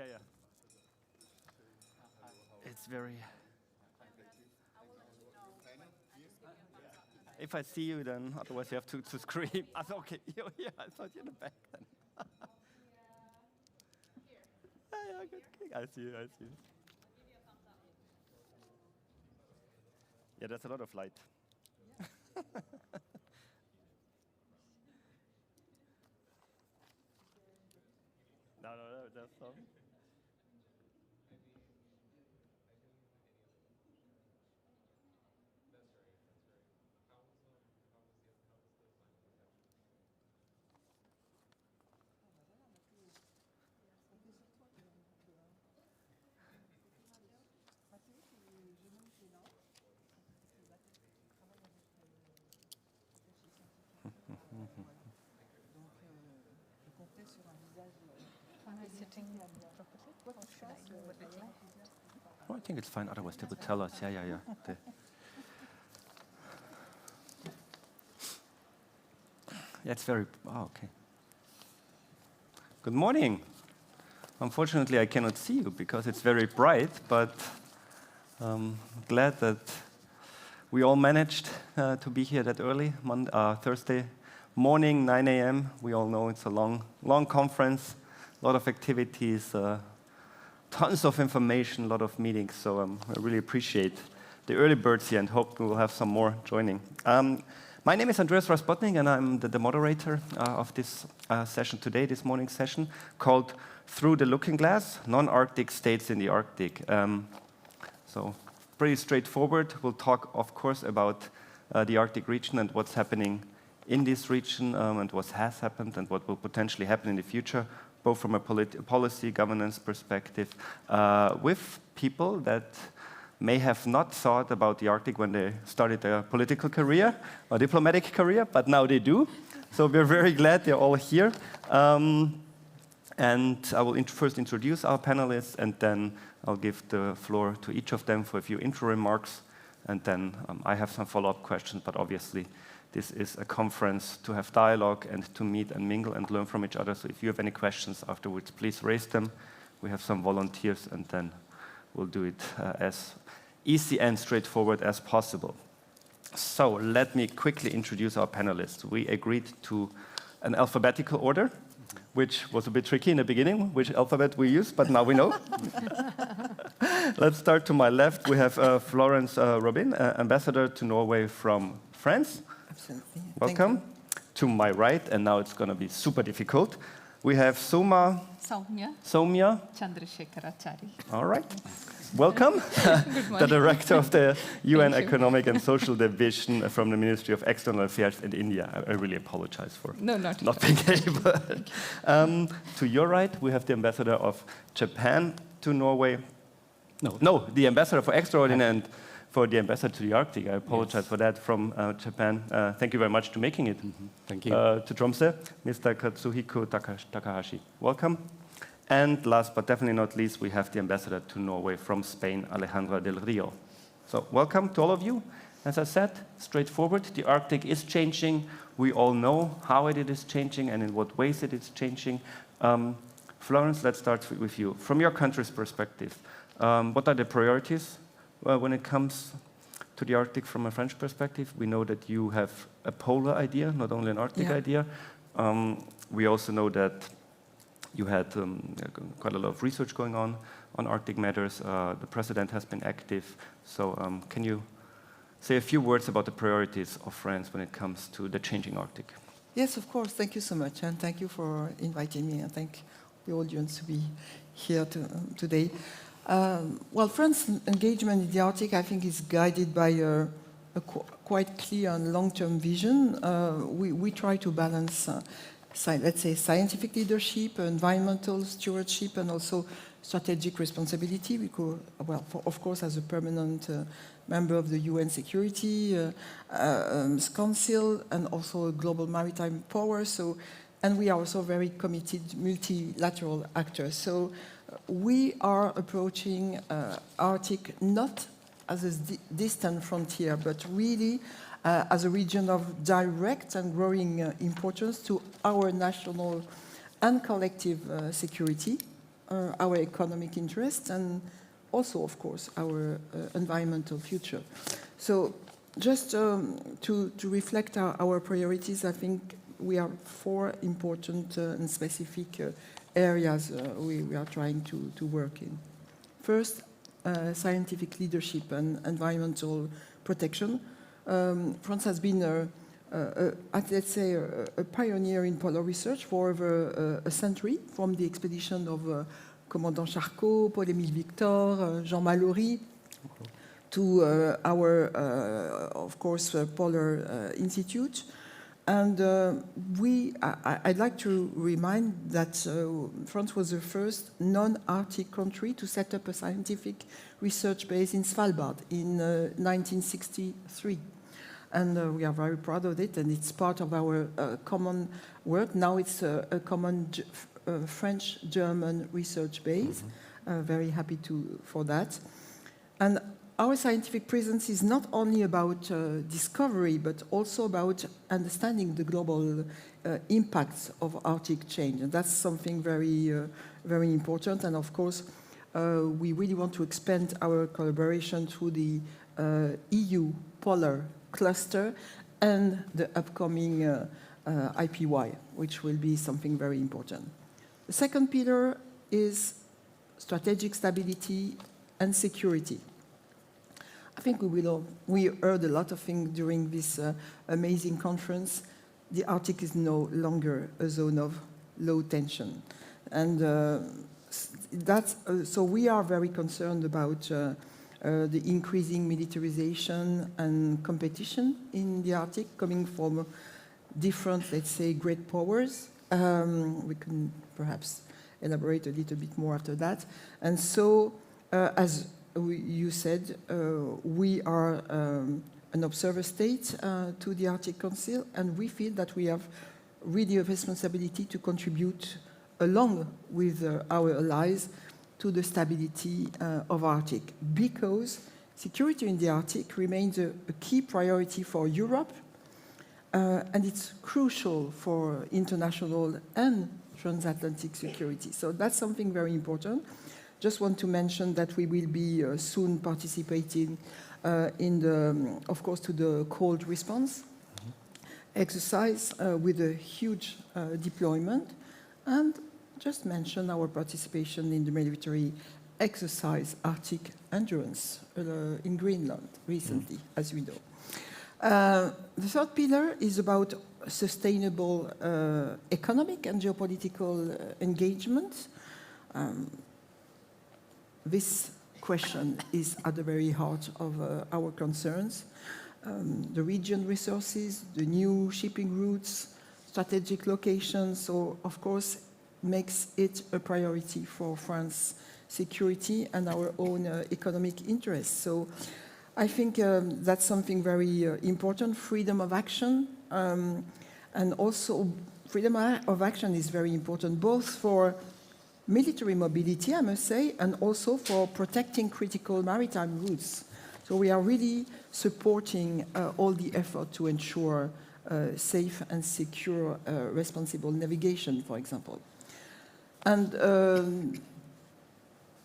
Yeah, yeah. It's very... If I see you, then otherwise you have to scream. I thought, okay, you're here. I thought you're in the back then. Yeah, good. I see you, I see you. Yeah, there's a lot of light. No, that's some. Oh, I think it's fine. Otherwise, they would tell us. Yeah. Yeah, it's very... Oh, okay. Good morning. Unfortunately, I cannot see you because it's very bright, but glad that we all managed to be here that early, Thursday morning, 9 a.m. We all know it's a long conference, a lot of activities, tons of information, a lot of meetings. So I really appreciate the early birds here and hope we will have some more joining. My name is Andreas Raspotnik, and I'm the moderator of this session today, this morning session, called Through the Looking Glass, Non-Arctic States in the Arctic. So pretty straightforward. We'll talk, of course, about the Arctic region and what's happening in this region and what has happened and what will potentially happen in the future, both from a policy governance perspective, with people that may have not thought about the Arctic when they started their political career or diplomatic career, but now they do. So we're very glad they're all here. And I will first introduce our panelists, and then I'll give the floor to each of them for a few intro remarks. And then I have some follow-up questions, but obviously this is a conference to have dialogue and to meet and mingle and learn from each other. So if you have any questions afterwards, please raise them. We have some volunteers, and then we'll do it as easy and straightforward as possible. So let me quickly introduce our panelists. We agreed to an alphabetical order, which was a bit tricky in the beginning, which alphabet we use, but now we know. Let's start to my left. We have Florence Robin, ambassador to Norway from France. Absolutely. Welcome. To my right, and now it's going to be super difficult, we have Soumya Chandrasekharachari. All right. Welcome, the director of the UN Economic and Social Division from the Ministry of External Affairs in India. I really apologize for not being able. To your right, we have the ambassador of Japan to Norway. No, the ambassador for Extraordinary and for the ambassador to the Arctic. I apologize for that, from Japan. Thank you very much to making it. Thank you. To Tromsø, Mr. Katsuhiko Takahashi. Welcome. And last but definitely not least, we have the ambassador to Norway from Spain, Alejandra del Rio. So welcome to all of you. As I said, straightforward, the Arctic is changing. We all know how it is changing and in what ways it is changing. Florence, let's start with you. From your country's perspective, what are the priorities when it comes to the Arctic from a French perspective? We know that you have a polar idea, not only an Arctic idea. We also know that you had quite a lot of research going on Arctic matters. The president has been active. So can you say a few words about the priorities of France when it comes to the changing Arctic? Yes, of course. Thank you so much. And thank you for inviting me. And thank the audience to be here today. Well, France's engagement in the Arctic, I think, is guided by a quite clear and long-term vision. We try to balance let's say, scientific leadership, environmental stewardship, and also strategic responsibility. Because, well, of course, as a permanent member of the UN Security Council and also a global maritime power. So, and we are also very committed multilateral actors. So we are approaching Arctic not as a distant frontier, but really as a region of direct and growing importance to our national and collective security. our economic interests, and also, of course, our environmental future. So just to reflect our priorities, I think we have 4 important and specific areas we are trying to work in. First, scientific leadership and environmental protection. France has been, let's say, a pioneer in polar research for over a century, from the expedition of Commandant Charcot, Paul-Émile Victor, Jean Mallory, to our, of course, Polar Institute. And I'd like to remind that France was the first non-Arctic country to set up a scientific research base in Svalbard in 1963. And we are very proud of it, and it's part of our common work. Now it's a common French-German research base. Very happy for that. And our scientific presence is not only about discovery, but also about understanding the global impacts of Arctic change. And that's something very, very important. And of course, we really want to expand our collaboration through the EU Polar Cluster and the upcoming IPY, which will be something very important. The second pillar is strategic stability and security. I think we heard a lot of things during this amazing conference. The Arctic is no longer a zone of low tension. And so we are very concerned about the increasing militarization and competition in the Arctic coming from different, let's say, great powers. We can perhaps elaborate a little bit more after that. And so, as you said, we are an observer state to the Arctic Council, and we feel that we have really a responsibility to contribute along with our allies to the stability of Arctic, because security in the Arctic remains a key priority for Europe, and it's crucial for international and transatlantic security. So that's something very important. Just want to mention that we will be soon participating in the, of course, to the cold response exercise with a huge deployment, and just mention our participation in the military exercise Arctic Endurance in Greenland recently, as we know. The third pillar is about sustainable economic and geopolitical engagement. This question is at the very heart of our concerns. The region resources, the new shipping routes, strategic locations, so of course makes it a priority for France's security and our own economic interests. So I think that's something very important, freedom of action, and also freedom of action is very important, both for military mobility, I must say, and also for protecting critical maritime routes. So we are really supporting all the effort to ensure safe and secure responsible navigation, for example. And the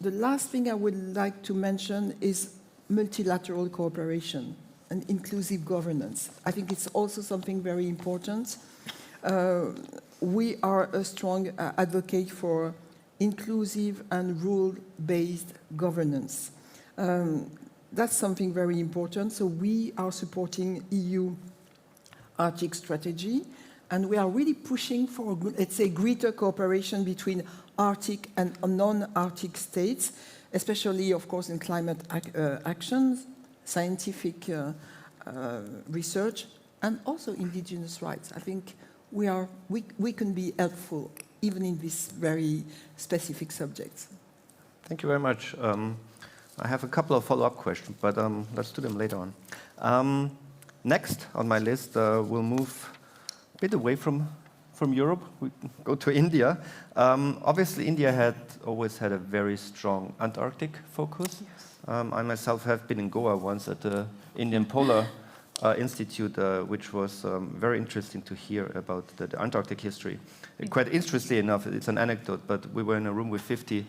last thing I would like to mention is multilateral cooperation and inclusive governance. I think it's also something very important. We are a strong advocate for inclusive and rule-based governance. That's something very important. So we are supporting EU Arctic strategy, and we are really pushing for, let's say, greater cooperation between Arctic and non-Arctic states, especially, of course, in climate actions, scientific research, and also indigenous rights. I think we can be helpful even in these very specific subjects. Thank you very much. I have a couple of follow-up questions, but let's do them later on. Next on my list, we'll move a bit away from Europe. We go to India. Obviously, India always had a very strong Antarctic focus. Yes. I myself have been in Goa once at the Indian Polar institute, which was very interesting to hear about the Antarctic history. Quite interestingly enough, it's an anecdote, but we were in a room with 50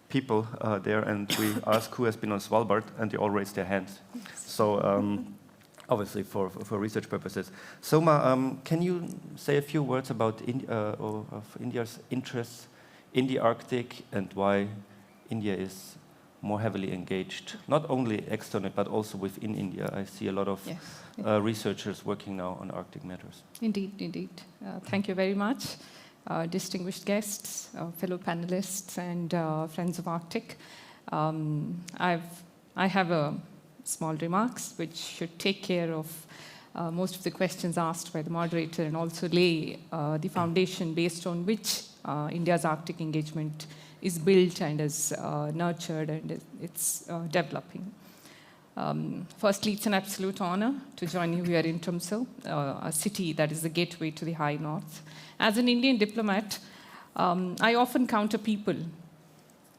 people there, and we asked who has been on Svalbard, and they all raised their hands. So obviously for research purposes. Soma, can you say a few words about India's interests in the Arctic and why India is more heavily engaged, not only externally, but also within India? I see a lot of researchers working now on Arctic matters. Indeed, indeed. Thank you very much. Distinguished guests, fellow panelists, and friends of Arctic. I have a small remarks which should take care of most of the questions asked by the moderator and also lay the foundation based on which India's Arctic engagement is built and is nurtured and it's developing. Firstly, it's an absolute honor to join you here in Tromsø, a city that is the gateway to the high north. As an Indian diplomat, I often encounter people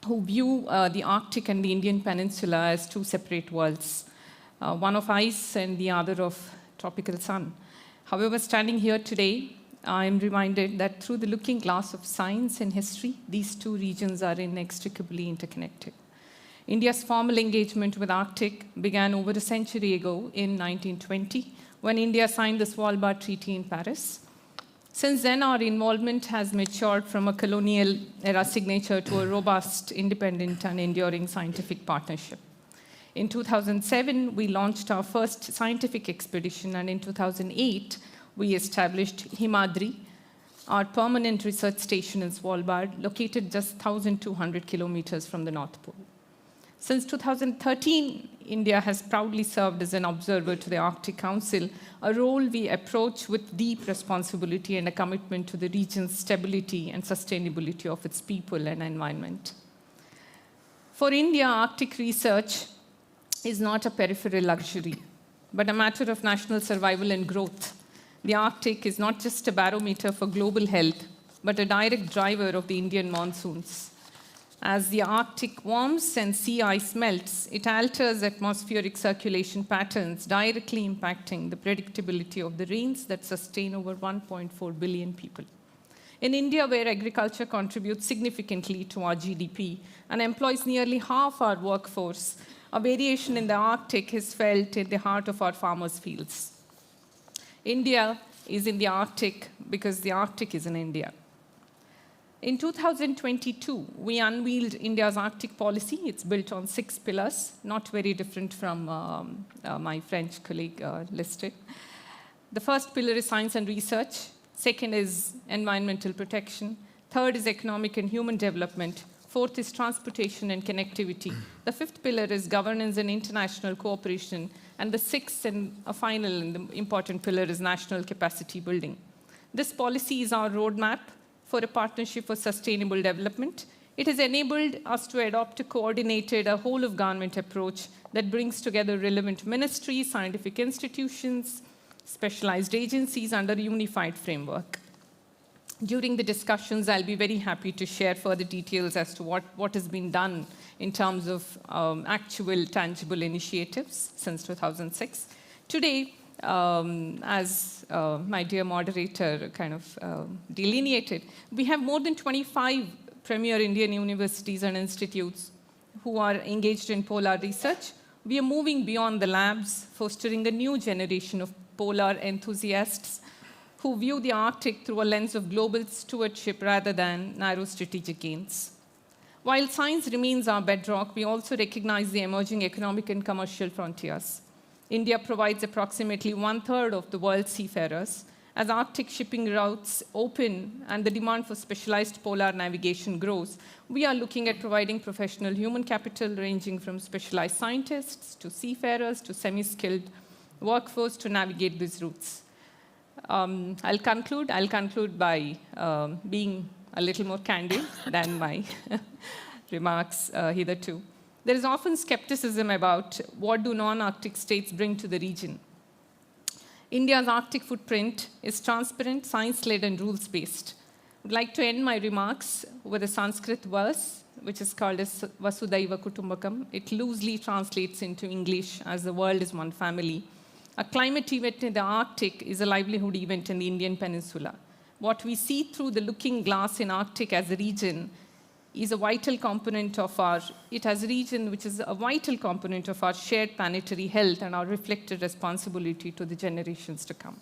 who view the Arctic and the Indian peninsula as two separate worlds, one of ice and the other of tropical sun. However, standing here today, I am reminded that through the looking glass of science and history, these two regions are inextricably interconnected. India's formal engagement with Arctic began over a century ago in 1920, when India signed the Svalbard Treaty in Paris. Since then, our involvement has matured from a colonial era signature to a robust, independent, and enduring scientific partnership. In 2007, we launched our first scientific expedition, and in 2008, we established Himadri, our permanent research station in Svalbard, located just 1,200 kilometers from the North Pole. Since 2013, India has proudly served as an observer to the Arctic Council, a role we approach with deep responsibility and a commitment to the region's stability and sustainability of its people and environment. For India, Arctic research is not a peripheral luxury, but a matter of national survival and growth. The Arctic is not just a barometer for global health, but a direct driver of the Indian monsoons. As the Arctic warms and sea ice melts, it alters atmospheric circulation patterns, directly impacting the predictability of the rains that sustain over 1.4 billion people. In India, where agriculture contributes significantly to our GDP and employs nearly half our workforce, a variation in the Arctic is felt in the heart of our farmers' fields. India is in the Arctic because the Arctic is in India. In 2022, we unveiled India's Arctic policy. It's built on 6 pillars, not very different from my French colleague listed. The first pillar is science and research. Second is environmental protection. Third is economic and human development. Fourth is transportation and connectivity. The fifth pillar is governance and international cooperation. And the sixth and a final and important pillar is national capacity building. This policy is our roadmap for a partnership for sustainable development. It has enabled us to adopt a coordinated, a whole-of-government approach that brings together relevant ministries, scientific institutions, specialized agencies under a unified framework. During the discussions, I'll be very happy to share further details as to what has been done in terms of actual, tangible initiatives since 2006. Today, as my dear moderator kind of delineated, we have more than 25 premier Indian universities and institutes who are engaged in polar research. We are moving beyond the labs, fostering a new generation of polar enthusiasts who view the Arctic through a lens of global stewardship rather than narrow strategic gains. While science remains our bedrock, we also recognize the emerging economic and commercial frontiers. India provides approximately 1/3 of the world's seafarers. As Arctic shipping routes open and the demand for specialized polar navigation grows, we are looking at providing professional human capital ranging from specialized scientists to seafarers to semi-skilled workforce to navigate these routes. I'll conclude by being a little more candid than my remarks hitherto. There is often skepticism about what do non-Arctic states bring to the region. India's Arctic footprint is transparent, science-led, and rules-based. I'd like to end my remarks with a Sanskrit verse, which is called as Vasudhaiva Kutumbakam. It loosely translates into English as the world is one family. A climate event in the Arctic is a livelihood event in the Indian Peninsula. What we see through the looking glass in Arctic as a region is a vital component of it as a region which is a vital component of our shared planetary health and our reflected responsibility to the generations to come.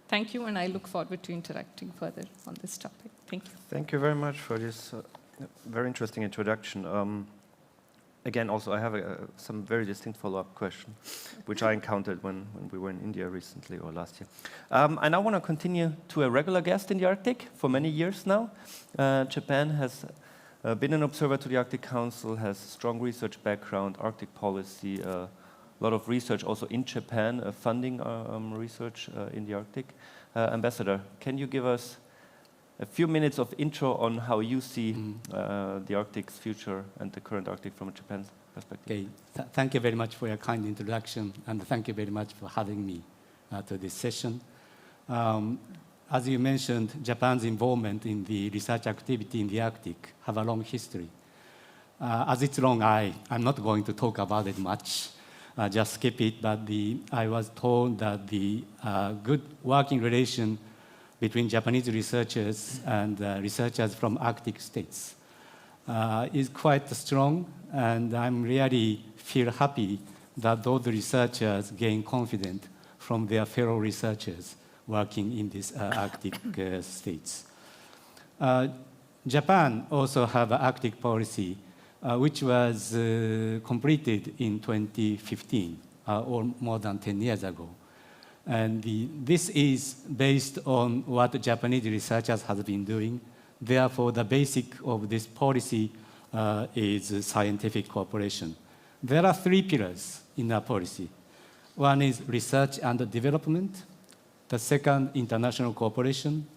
Thank you, and I look forward to interacting further on this topic. Thank you. Thank you very much for this very interesting introduction. Again, also, I have some very distinct follow-up question, which I encountered when we were in India recently or last year. I now want to continue to a regular guest in the Arctic for many years now. Japan has been an observer to the Arctic Council, has strong research background, Arctic policy, a lot of research also in Japan, funding research in the Arctic. Ambassador, can you give us a few minutes of intro on how you see the Arctic's future and the current Arctic from Japan's perspective? Okay. Thank you very much for your kind introduction, and thank you very much for having me to this session. As you mentioned, Japan's involvement in the research activity in the Arctic have a long history. As it's long, I'm not going to talk about it much, just skip it, but I was told that the good working relation between Japanese researchers and researchers from Arctic states is quite strong, and I'm really feel happy that those researchers gain confidence from their fellow researchers working in these Arctic states. Japan also have an Arctic policy, which was completed in 2015, or more than 10 years ago. And this is based on what Japanese researchers have been doing. Therefore, the basic of this policy is scientific cooperation. There are 3 pillars in our policy. One is research and development. The second, international cooperation.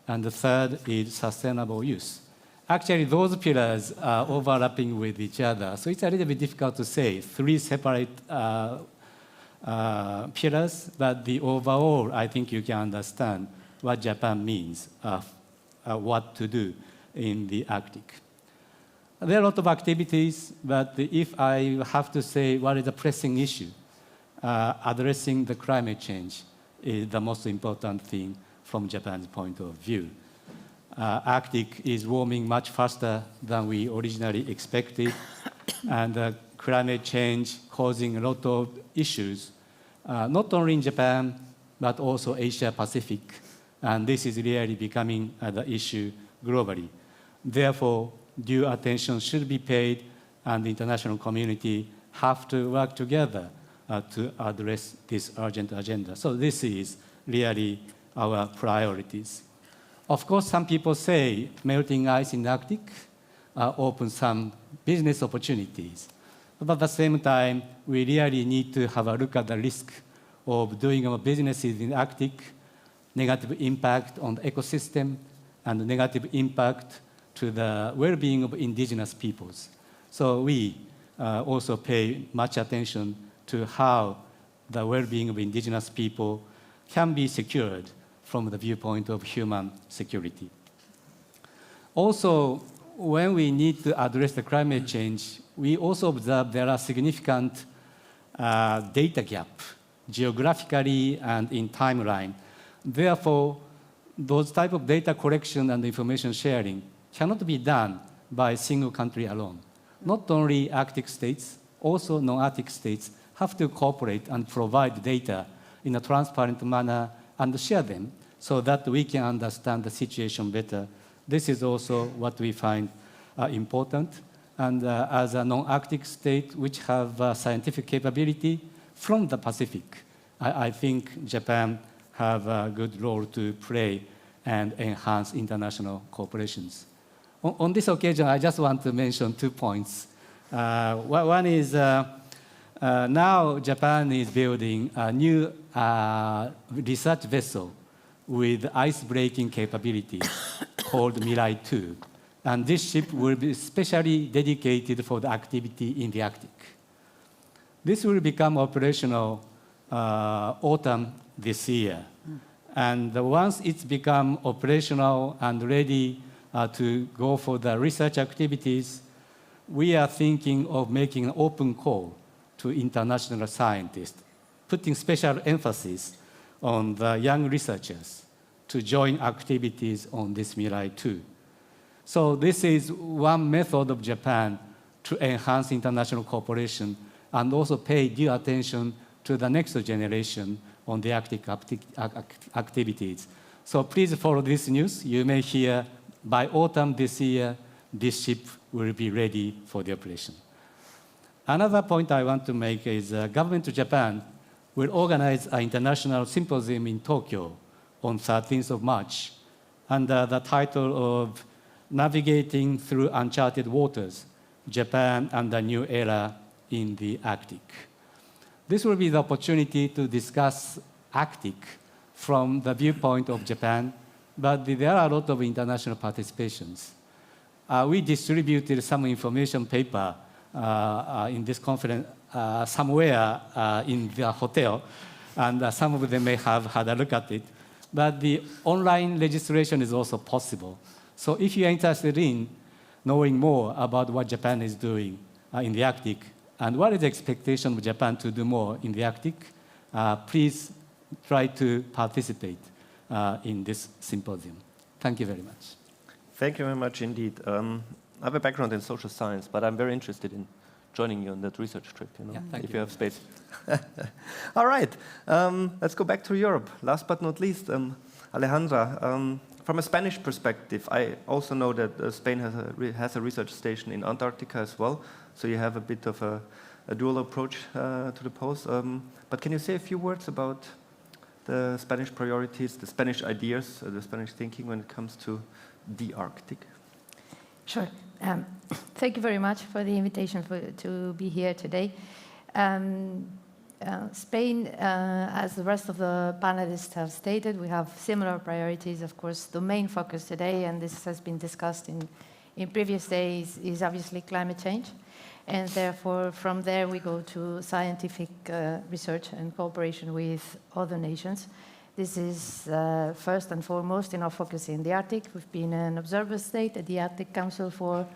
And the third is sustainable use. Actually, those pillars are overlapping with each other. So it's a little bit difficult to say 3 separate pillars, but the overall, I think you can understand what Japan means, what to do in the Arctic. There are a lot of activities, but if I have to say what is the pressing issue, addressing the climate change is the most important thing from Japan's point of view. Arctic is warming much faster than we originally expected, and climate change causing a lot of issues, not only in Japan, but also Asia Pacific. And this is really becoming the issue globally. Therefore, due attention should be paid, and the international community have to work together to address this urgent agenda. So this is really our priorities. Of course, some people say melting ice in the Arctic opens some business opportunities. But at the same time, we really need to have a look at the risk of doing our businesses in the Arctic, negative impact on the ecosystem, and negative impact to the well-being of indigenous peoples. So we also pay much attention to how the well-being of indigenous people can be secured from the viewpoint of human security. Also, when we need to address the climate change, we also observe there are significant data gap, geographically and in timeline. Therefore, those type of data collection and information sharing cannot be done by a single country alone. Not only Arctic states, also non-Arctic states have to cooperate and provide data in a transparent manner and share them so that we can understand the situation better. This is also what we find important. And as a non-Arctic state which have scientific capability from the Pacific, I think Japan have a good role to play and enhance international cooperations. On this occasion, I just want to mention 2 points. One is now Japan is building a new research vessel with ice-breaking capability called Mirai 2. And this ship will be specially dedicated for the activity in the Arctic. This will become operational autumn this year. And once it's become operational and ready to go for the research activities, we are thinking of making an open call to international scientists, putting special emphasis on the young researchers to join activities on this Mirai 2. So this is one method of Japan to enhance international cooperation and also pay due attention to the next generation on the Arctic activities. So please follow this news. You may hear by autumn this year, this ship will be ready for the operation. Another point I want to make is the government of Japan will organize an international symposium in Tokyo on 13th of March under the title of Navigating Through Uncharted Waters, Japan and a New Era in the Arctic. This will be the opportunity to discuss Arctic from the viewpoint of Japan, but there are a lot of international participations. We distributed some information paper in this conference somewhere in the hotel, and some of them may have had a look at it. But the online registration is also possible. So if you are interested in knowing more about what Japan is doing in the Arctic and what is the expectation of Japan to do more in the Arctic, please try to participate in this symposium. Thank you very much. Thank you very much indeed. I have a background in social science, but I'm very interested in joining you on that research trip, Yeah, thank if you. you have space. All right, let's go back to Europe. Last but not least, Alejandra, from a Spanish perspective, I also know that Spain has a research station in Antarctica as well, so you have a bit of a dual approach to the post. But can you say a few words about the Spanish priorities, the Spanish ideas, the Spanish thinking when it comes to the Arctic? Sure. Thank you very much for the invitation to be here today. Spain, as the rest of the panelists have stated, we have similar priorities. Of course, the main focus today, and this has been discussed in previous days, is obviously climate change. And therefore, from there, we go to scientific research and cooperation with other nations. This is first and foremost in our focus in the Arctic. We've been an observer state at the Arctic Council for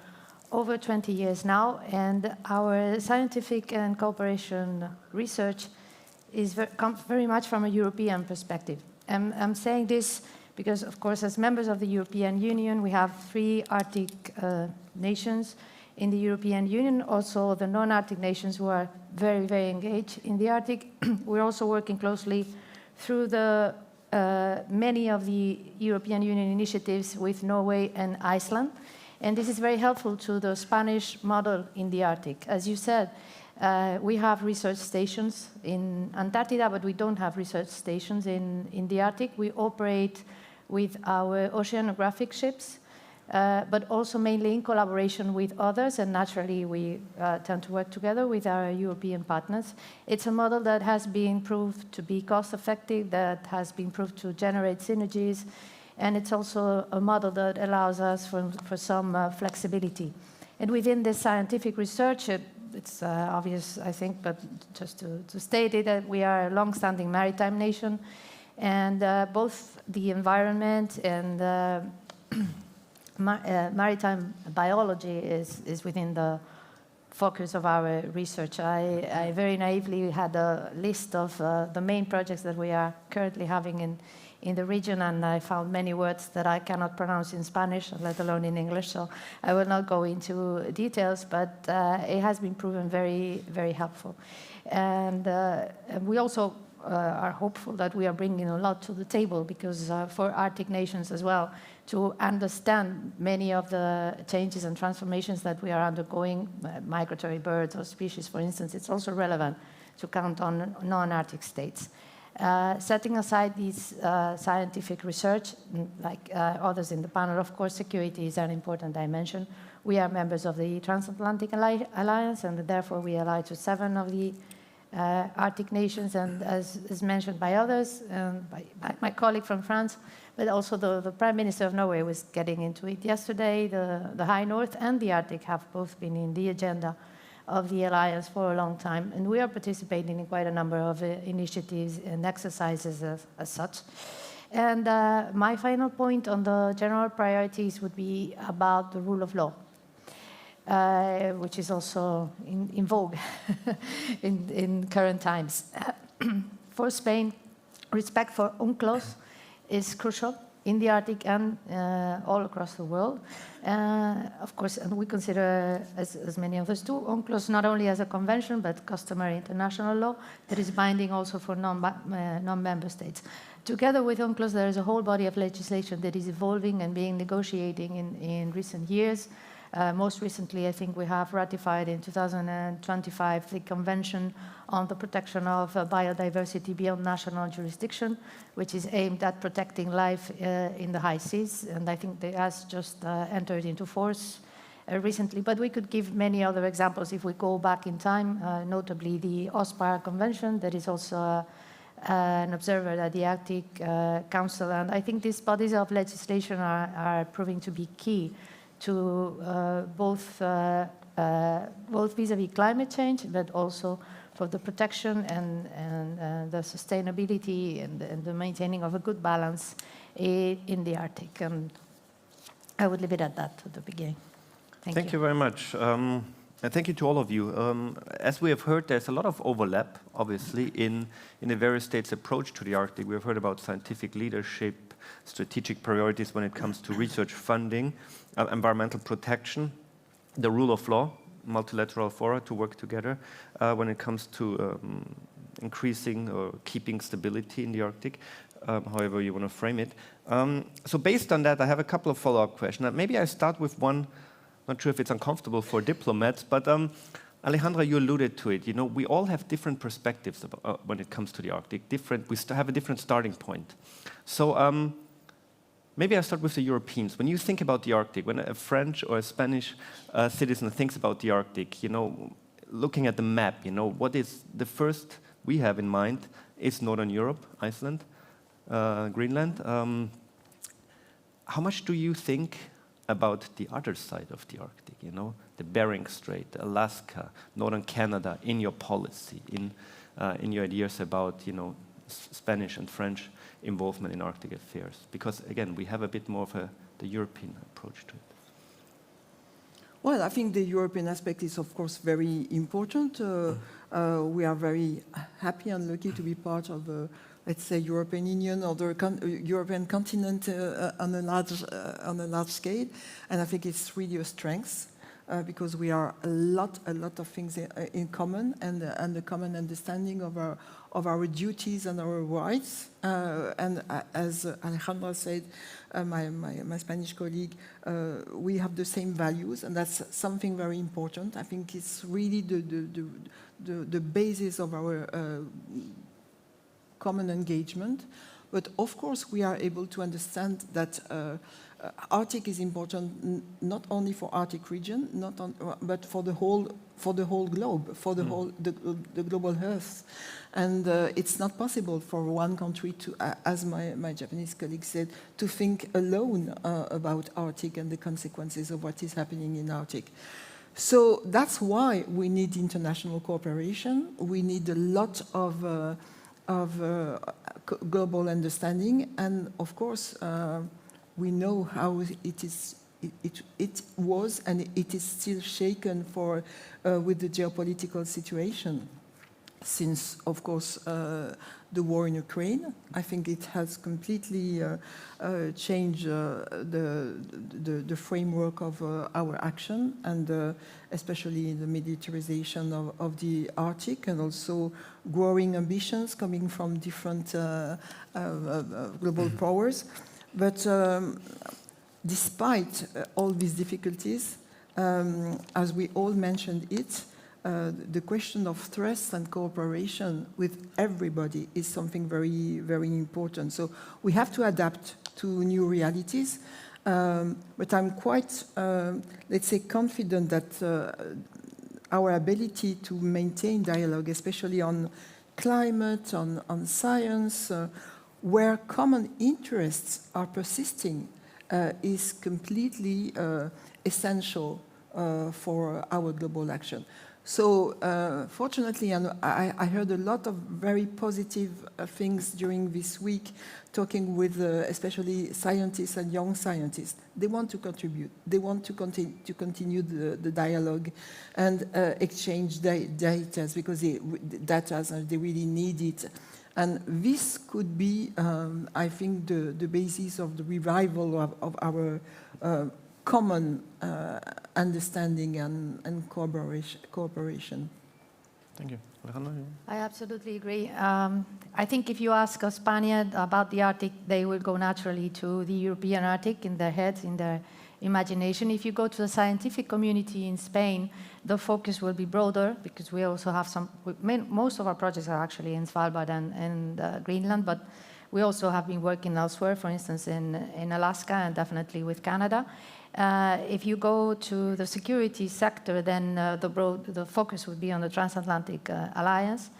over 20 years now, and our scientific and cooperation research comes very much from a European perspective. I'm saying this because, of course, as members of the European Union, we have 3 Arctic nations in the European Union, also the non-Arctic nations who are very, very engaged in the Arctic. We're also working closely through the many of the European Union initiatives with Norway and Iceland. And this is very helpful to the Spanish model in the Arctic. As you said, we have research stations in Antarctica, but we don't have research stations in the Arctic. We operate with our oceanographic ships, but also mainly in collaboration with others, and naturally we tend to work together with our European partners. It's a model that has been proved to be cost-effective, that has been proved to generate synergies, and it's also a model that allows us for some flexibility. And within this scientific research, it's obvious, I think, but just to state it, that we are a long-standing maritime nation, and both the environment and maritime biology is within the focus of our research. I very naively had a list of the main projects that we are currently having in the region, and I found many words that I cannot pronounce in Spanish, let alone in English, so I will not go into details, but it has been proven very, very helpful. And we also are hopeful that we are bringing a lot to the table, because for Arctic nations as well, to understand many of the changes and transformations that we are undergoing, migratory birds or species, for instance, it's also relevant to count on non-Arctic states. Setting aside these scientific research, like others in the panel, of course, security is an important dimension. We are members of the Transatlantic Alliance, and therefore we ally to 7 of the Arctic nations, and as mentioned by others, by my colleague from France, but also the Prime Minister of Norway was getting into it yesterday. The High North and the Arctic have both been in the agenda of the Alliance for a long time, and we are participating in quite a number of initiatives and exercises as such. And my final point on the general priorities would be about the rule of law, which is also in vogue in current times. For Spain, respect for UNCLOS is crucial in the Arctic and all across the world. Of course, and we consider, as many of us do, UNCLOS not only as a convention, but customary international law that is binding also for non-member states. Together with UNCLOS, there is a whole body of legislation that is evolving and being negotiating in recent years. Most recently, I think we have ratified in 2025 the Convention on the Protection of Biodiversity Beyond National Jurisdiction, which is aimed at protecting life in the high seas. And I think it has just entered into force recently. But we could give many other examples if we go back in time, notably the OSPAR Convention, that is also an observer at the Arctic Council. And I think these bodies of legislation are proving to be key to both vis-à-vis climate change, but also for the protection and the sustainability and the maintaining of a good balance in the Arctic. And I would leave it at that at the beginning. Thank you very much. And thank you to all of you. As we have heard, there's a lot of overlap, obviously, in the various states' approach to the Arctic. We have heard about scientific leadership, strategic priorities when it comes to research funding, environmental protection, the rule of law, multilateral fora to work together when it comes to increasing or keeping stability in the Arctic, however you want to frame it. So based on that, I have a couple of follow-up questions. Maybe I start with one, not sure if it's uncomfortable for diplomats, but Alejandra, you alluded to it. You know, we all have different perspectives about, when it comes to the Arctic. We have a different starting point. So maybe I start with the Europeans. When you think about the Arctic, when a French or a Spanish citizen thinks about the Arctic, you know, looking at the map, you know, what is the first we have in mind is Northern Europe, Iceland, Greenland. How much do you think about the other side of the Arctic, you know, the Bering Strait, Alaska, Northern Canada, in your policy, in your ideas about, you know, Spanish and French involvement in Arctic affairs? Because, again, we have a bit more of the European approach to it. Well, I think the European aspect is, of course, very important. We are very happy and lucky to be part of, let's say, European Union or the European continent on a large scale. And I think it's really a strength because we are a lot of things in common and a common understanding of our duties and our rights. And as Alejandra said, my Spanish colleague, we have the same values, and that's something very important. I think it's really the basis of our common engagement. But of course, we are able to understand that Arctic is important not only for Arctic region, but for the whole globe, for the whole the global Earth. And it's not possible for one country to, as my Japanese colleague said, to think alone about Arctic and the consequences of what is happening in Arctic. So that's why we need international cooperation. We need a lot of global understanding, and of course, we know how it was and it is still shaken with the geopolitical situation. Since, of course, the war in Ukraine, I think it has completely changed the framework of our action, and especially the militarization of the Arctic, and also growing ambitions coming from different global powers. But despite all these difficulties, as we all mentioned it, the question of trust and cooperation with everybody is something very, very important. So we have to adapt to new realities, but I'm quite, let's say, confident that our ability to maintain dialogue, especially on climate, on science, where common interests are persisting, is completely essential for our global action. So fortunately, and I heard a lot of very positive things during this week, talking with especially scientists and young scientists. They want to contribute. They want to continue the dialogue and exchange data because they really need it. And this could be, I think, the basis of the revival of our common understanding and cooperation. Thank you. Alejandra? I absolutely agree. I think if you ask a Spaniard about the Arctic, they will go naturally to the European Arctic in their heads, in their imagination. If you go to the scientific community in Spain, the focus will be broader because we also have most of our projects are actually in Svalbard and Greenland, but we also have been working elsewhere, for instance, in Alaska and definitely with Canada. If you go to the security sector, then the focus would be on the Transatlantic Alliance.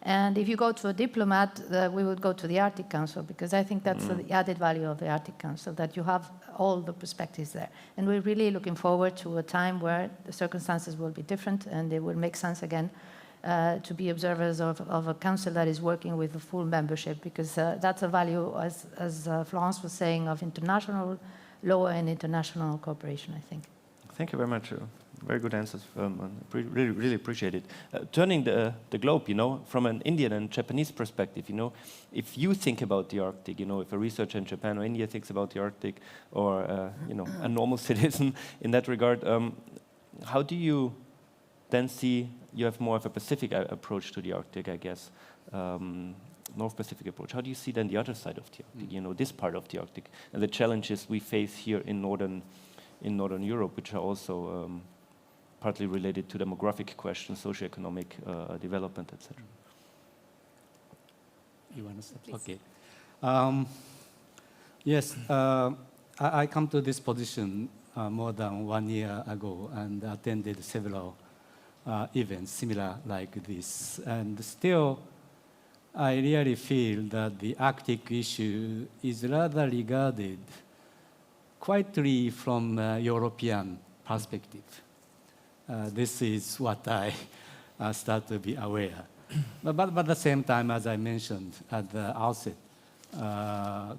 And if you go to a diplomat, we would go to the Arctic Council, because I think that's the added value of the Arctic Council, that you have all the perspectives there. And we're really looking forward to a time where the circumstances will be different and it will make sense again to be observers of a council that is working with the full membership, because that's a value, as Florence was saying, of international law and international cooperation, I think. Thank you very much. Very good answers. Really, really appreciate it. Turning the globe, from an Indian and Japanese perspective, if you think about the Arctic, if a researcher in Japan or India thinks about the Arctic, or a normal citizen in that regard, how do you then see you have more of a Pacific approach to the Arctic, I guess, North Pacific approach? How do you see then the other side of the Arctic, this part of the Arctic, and the challenges we face here in Northern Europe, which are also partly related to demographic questions, socioeconomic development, etc. You want to say? Please. Okay. Yes, I come to this position more than 1 year ago and attended several events similar like this. And still, I really feel that the Arctic issue is rather regarded quietly from a European perspective. This is what I start to be aware. But at the same time, as I mentioned at the outset,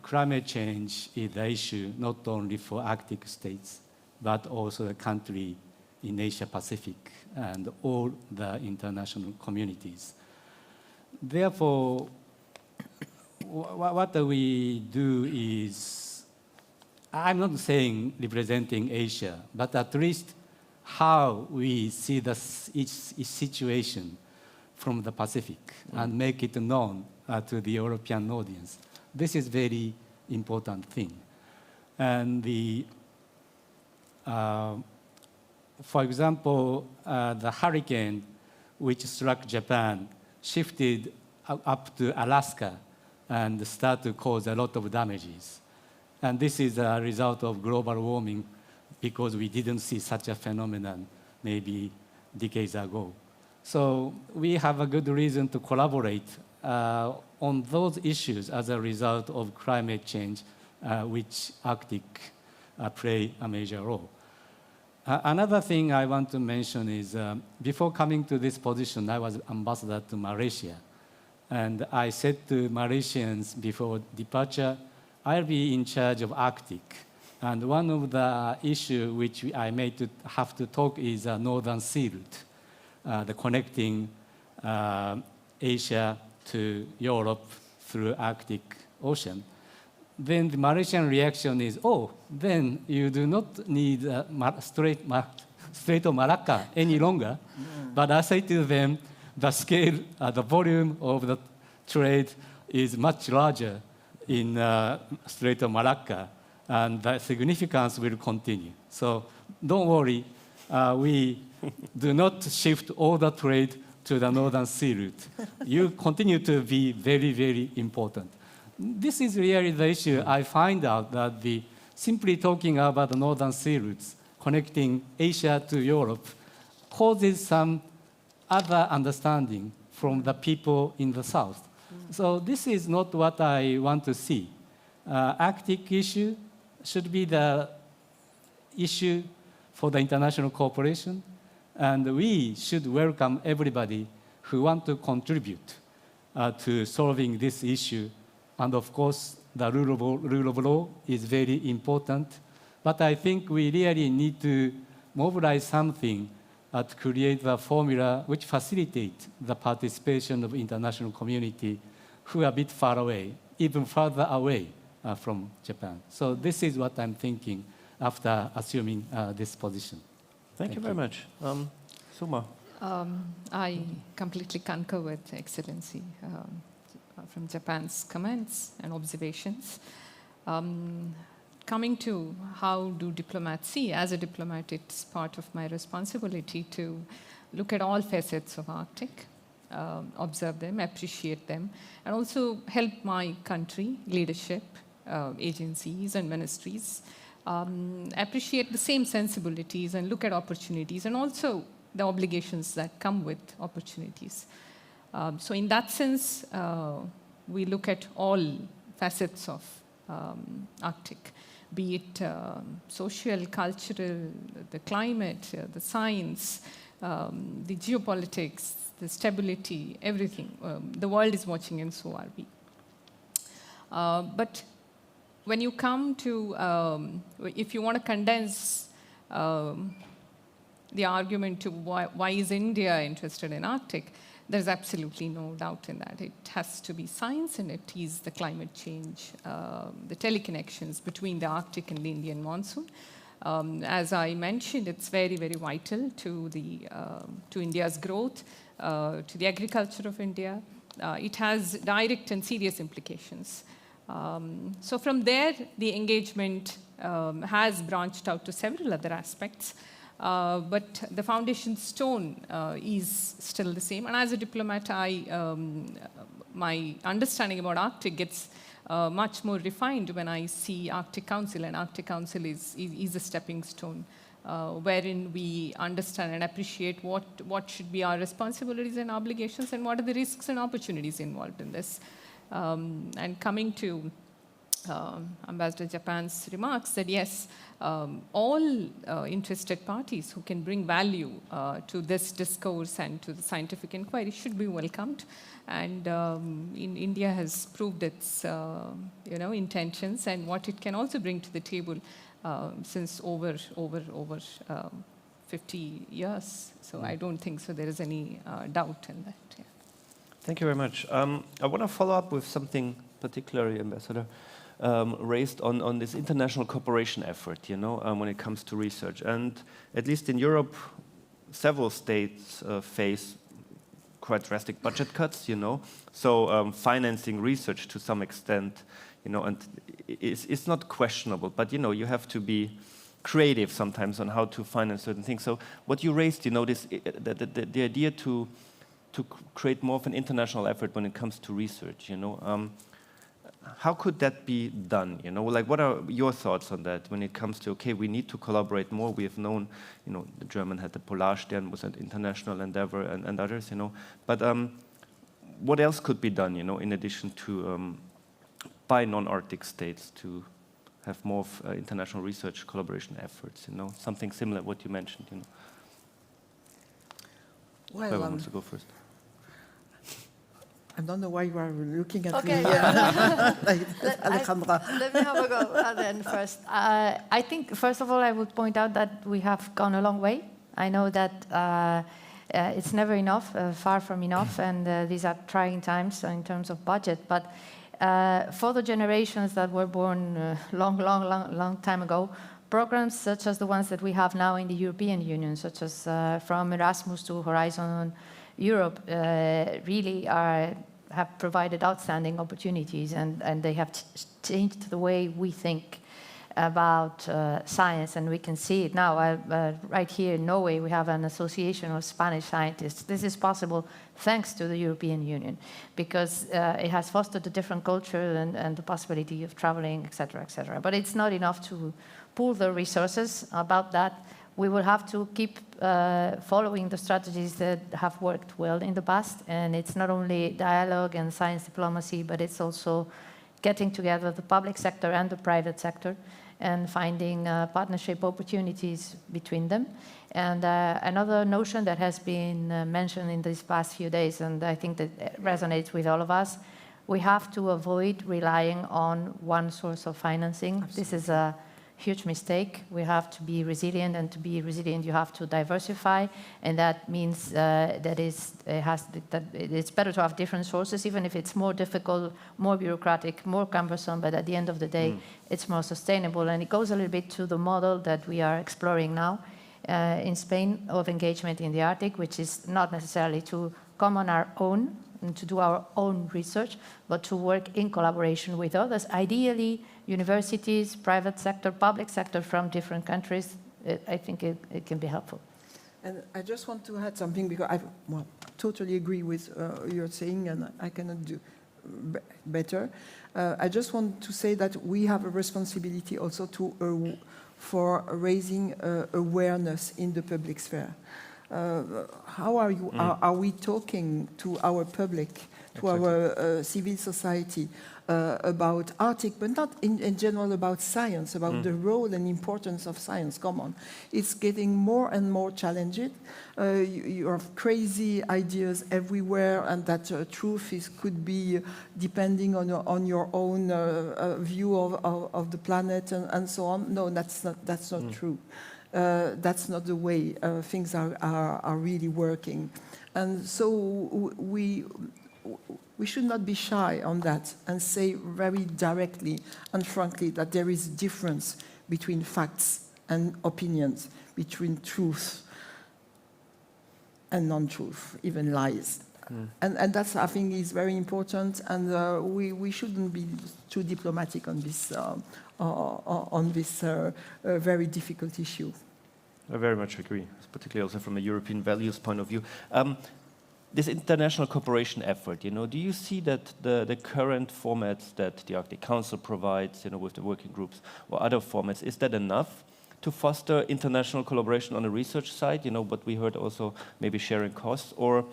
climate change is the issue not only for Arctic states, but also the country in Asia Pacific and all the international communities. Therefore, what we do is, I'm not saying representing Asia, but at least how we see each situation from the Pacific and make it known to the European audience. This is very important thing. And for example, the hurricane which struck Japan shifted up to Alaska and started to cause a lot of damages. And this is a result of global warming, because we didn't see such a phenomenon maybe decades ago. So we have a good reason to collaborate on those issues as a result of climate change, which Arctic play a major role. Another thing I want to mention is, before coming to this position, I was ambassador to Malaysia. And I said to Malaysians before departure, I'll be in charge of Arctic. And one of the issues which I may have to talk is Northern Sea Route, the connecting Asia to Europe through Arctic Ocean. Then the Malaysian reaction is, oh, then you do not need Strait of Malacca any longer. But I say to them, the scale, the volume of the trade is much larger in Strait of Malacca, and the significance will continue. So don't worry, we do not shift all the trade to the Northern Sea Route. You continue to be very, very important. This is really the issue. I find out that simply talking about the Northern Sea Routes, connecting Asia to Europe, causes some other understanding from the people in the South. So this is not what I want to see. Arctic issue should be the issue for the international cooperation, And we should welcome everybody who want to contribute to solving this issue. And of course, the rule of law is very important. But I think we really need to mobilize something to create the formula which facilitates the participation of international community who are a bit far away, even further away from Japan. So this is what I'm thinking after assuming this position. Thank you very much. Suma. I completely concur with Excellency from Japan's comments and observations. Coming to how do diplomats see, as a diplomat, it's part of my responsibility to look at all facets of Arctic, observe them, appreciate them, and also help my country, leadership, agencies and ministries appreciate the same sensibilities and look at opportunities and also the obligations that come with opportunities. So in that sense, we look at all facets of Arctic, be it social, cultural, the climate, the science, the geopolitics, the stability, everything. The world is watching and so are we. But when you come to, if you want to condense the argument to why is India interested in Arctic, there's absolutely no doubt in that. It has to be science, and it is the climate change, the teleconnections between the Arctic and the Indian monsoon. As I mentioned, it's very, very vital to India's growth, to the agriculture of India. It has direct and serious implications. So from there, the engagement has branched out to several other aspects. But the foundation stone is still the same. And as a diplomat, my understanding about Arctic gets much more refined when I see Arctic Council. And Arctic Council is a stepping stone wherein we understand and appreciate what should be our responsibilities and obligations and what are the risks and opportunities involved in this. And coming to Ambassador Japan's remarks, that yes, all interested parties who can bring value to this discourse and to the scientific inquiry should be welcomed. And India has proved its intentions and what it can also bring to the table since over 50 years. So I don't think so there is any doubt in that. Yeah. Thank you very much. I want to follow up with something particularly, Ambassador, raised on this international cooperation effort, when it comes to research. And at least in Europe, several states face quite drastic budget cuts, So financing research to some extent, and it's not questionable, but, you have to be creative sometimes on how to finance certain things. So what you raised, the idea to create more of an international effort when it comes to research, how could that be done? What are your thoughts on that when it comes to, okay, we need to collaborate more. We have known, the German had the Polarstern, was an international endeavor, and others, But what else could be done, in addition to by non-Arctic states to have more of international research collaboration efforts? Something similar to what you mentioned. Well, whoever wants to go first. I don't know why you are looking at Okay. me, Alejandra. Let me have a go then first. I think, first of all, I would point out that we have gone a long way. I know that it's never enough, far from enough, and these are trying times in terms of budget. But for the generations that were born long time ago, programs such as the ones that we have now in the European Union, such as from Erasmus to Horizon Europe, really have provided outstanding opportunities, and they have changed the way we think about science, and we can see it now. Right here in Norway, we have an association of Spanish scientists. This is possible thanks to the European Union, because it has fostered a different culture and the possibility of traveling, etc., etc. But it's not enough to pool the resources. About that, we will have to keep following the strategies that have worked well in the past. And it's not only dialogue and science diplomacy, but it's also getting together the public sector and the private sector and finding partnership opportunities between them. And another notion that has been mentioned in these past few days, and I think that resonates with all of us, we have to avoid relying on one source of financing. Absolutely. This is a huge mistake. We have to be resilient, and to be resilient, you have to diversify, and that means that it's better to have different sources, even if it's more difficult, more bureaucratic, more cumbersome, but at the end of the day, it's more sustainable. And it goes a little bit to the model that we are exploring now in Spain of engagement in the Arctic, which is not necessarily to come on our own and to do our own research, but to work in collaboration with others, ideally universities, private sector, public sector from different countries. I think it can be helpful. And I just want to add something, because I totally agree with you're saying, and I cannot do better. I just want to say that we have a responsibility also for raising awareness in the public sphere. How are you? Are we talking to our public, to our civil society about Arctic, but not in general about science, about the role and importance of science? Come on, it's getting more and more challenging. You have crazy ideas everywhere, and that truth could be depending on your own view of the planet and so on. No, that's not true. That's not the way things are really working. And so we should not be shy on that and say very directly and frankly that there is a difference between facts and opinions, between truth and non-truth, even lies. And that's, I think, is very important, and we shouldn't be too diplomatic on this very difficult issue. I very much agree, particularly also from a European values point of view. This international cooperation effort, do you see that the current formats that the Arctic Council provides, with the working groups or other formats, is that enough to foster international collaboration on the research side? What we heard also, maybe sharing costs, or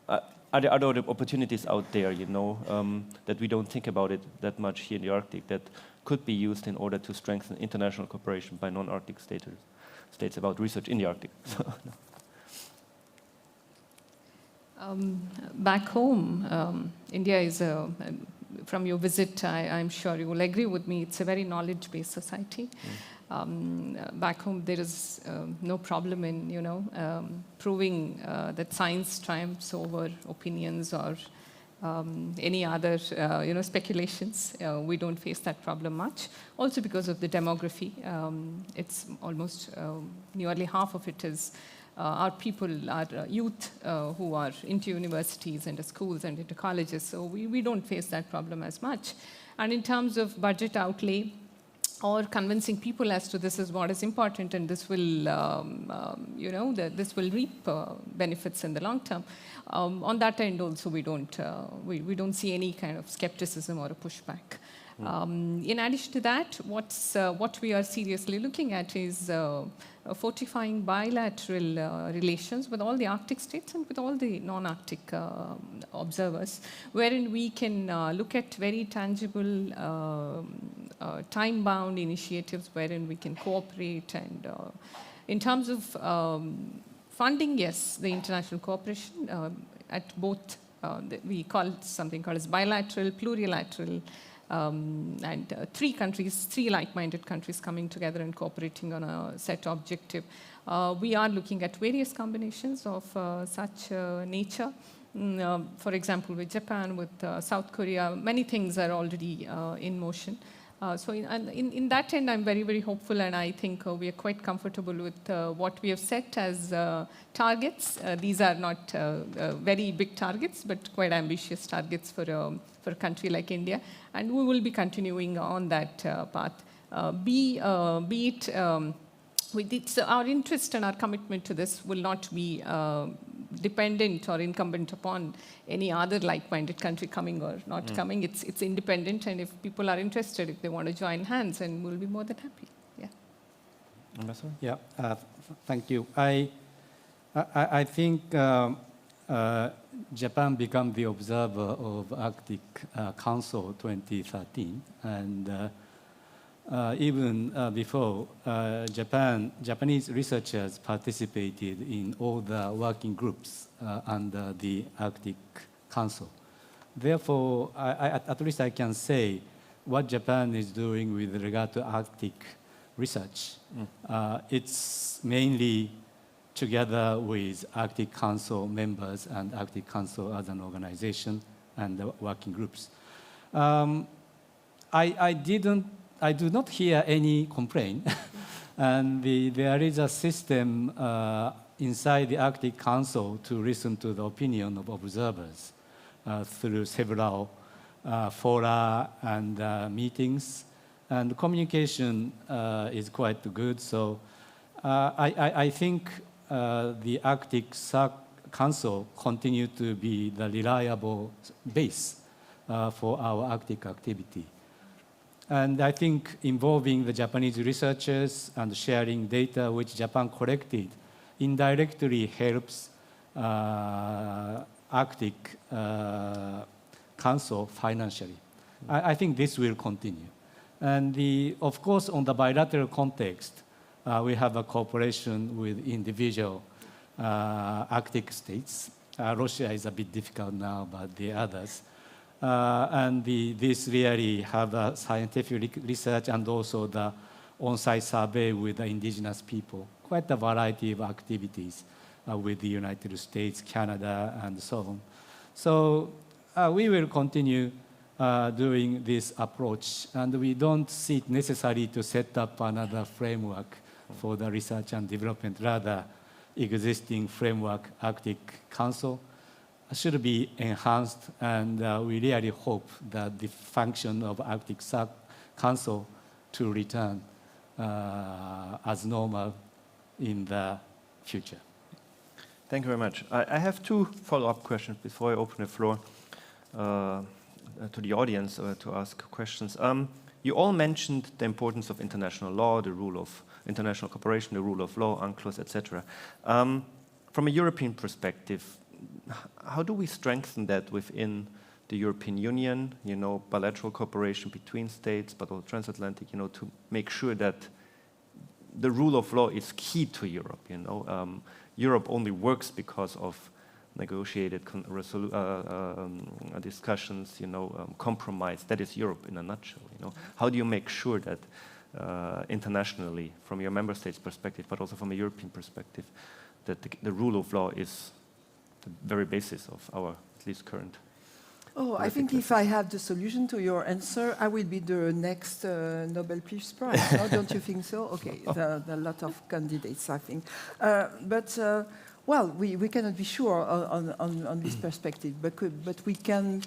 are there other opportunities out there, that we don't think about it that much here in the Arctic that could be used in order to strengthen international cooperation by non-Arctic states about research in the Arctic? Back home, India is from your visit, I'm sure you will agree with me, it's a very knowledge-based society. Back home, there is no problem in, proving that science triumphs over opinions or any other, speculations. We don't face that problem much. Also because of the demography, it's almost nearly half of it is our people, our youth who are into universities and schools and into colleges. So we don't face that problem as much. And in terms of budget outlay, or convincing people as to this is what is important and this will, this will reap benefits in the long term. On that end also, we don't see any kind of skepticism or a pushback. In addition to that, what we are seriously looking at is fortifying bilateral relations with all the Arctic states and with all the non-Arctic observers, wherein we can look at very tangible, time-bound initiatives wherein we can cooperate. And in terms of funding, yes, the international cooperation at both, we call something called as bilateral, plurilateral, and three like-minded countries coming together and cooperating on a set objective. We are looking at various combinations of such nature. For example, with Japan, with South Korea, many things are already in motion. So in that end, I'm very, very hopeful, and I think we are quite comfortable with what we have set as targets. These are not very big targets, but quite ambitious targets for a country like India, and we will be continuing on that path. Be it our interest and our commitment to this will not be dependent or incumbent upon any other like-minded country coming or not coming. It's independent, and if people are interested, if they want to join hands, and we'll be more than happy. Yeah. Ambassador? Yeah. Thank you. I think Japan became the observer of Arctic Council 2013, and even before, Japanese researchers participated in all the working groups under the Arctic Council. Therefore, at least I can say what Japan is doing with regard to Arctic research. It's mainly together with Arctic Council members and Arctic Council as an organization and the working groups. I do not hear any complaint. And there is a system inside the Arctic Council to listen to the opinion of observers through several fora and meetings. And communication is quite good. So I think the Arctic Council continue to be the reliable base for our Arctic activity. And I think involving the Japanese researchers and sharing data which Japan collected indirectly helps Arctic Council financially. I think this will continue. And of course, on the bilateral context, we have a cooperation with individual Arctic states. Russia is a bit difficult now, but the others. And this really have a scientific research and also the on-site survey with the indigenous people. Quite a variety of activities with the United States, Canada, and so on. So we will continue doing this approach, and we don't see it necessary to set up another framework for the research and development. Rather, existing framework, Arctic Council, should be enhanced, and we really hope that the function of Arctic Council to return as normal in the future. Thank you very much. I have two follow-up questions before I open the floor to the audience to ask questions. You all mentioned the importance of international law, the rule of international cooperation, the rule of law, UNCLOS, etc. From a European perspective, how do we strengthen that within the European Union, bilateral cooperation between states, but also transatlantic, to make sure that the rule of law is key to Europe, Europe only works because of negotiated discussions, compromise. That is Europe in a nutshell, How do you make sure that internationally, from your member states' perspective, but also from a European perspective, that the rule of law is the very basis of our, at least current. Oh, I think if I have the solution to your answer, I will be the next Nobel Peace Prize. No, don't you think so? Okay, there are a lot of candidates, I think. Well, we cannot be sure on this perspective, but we can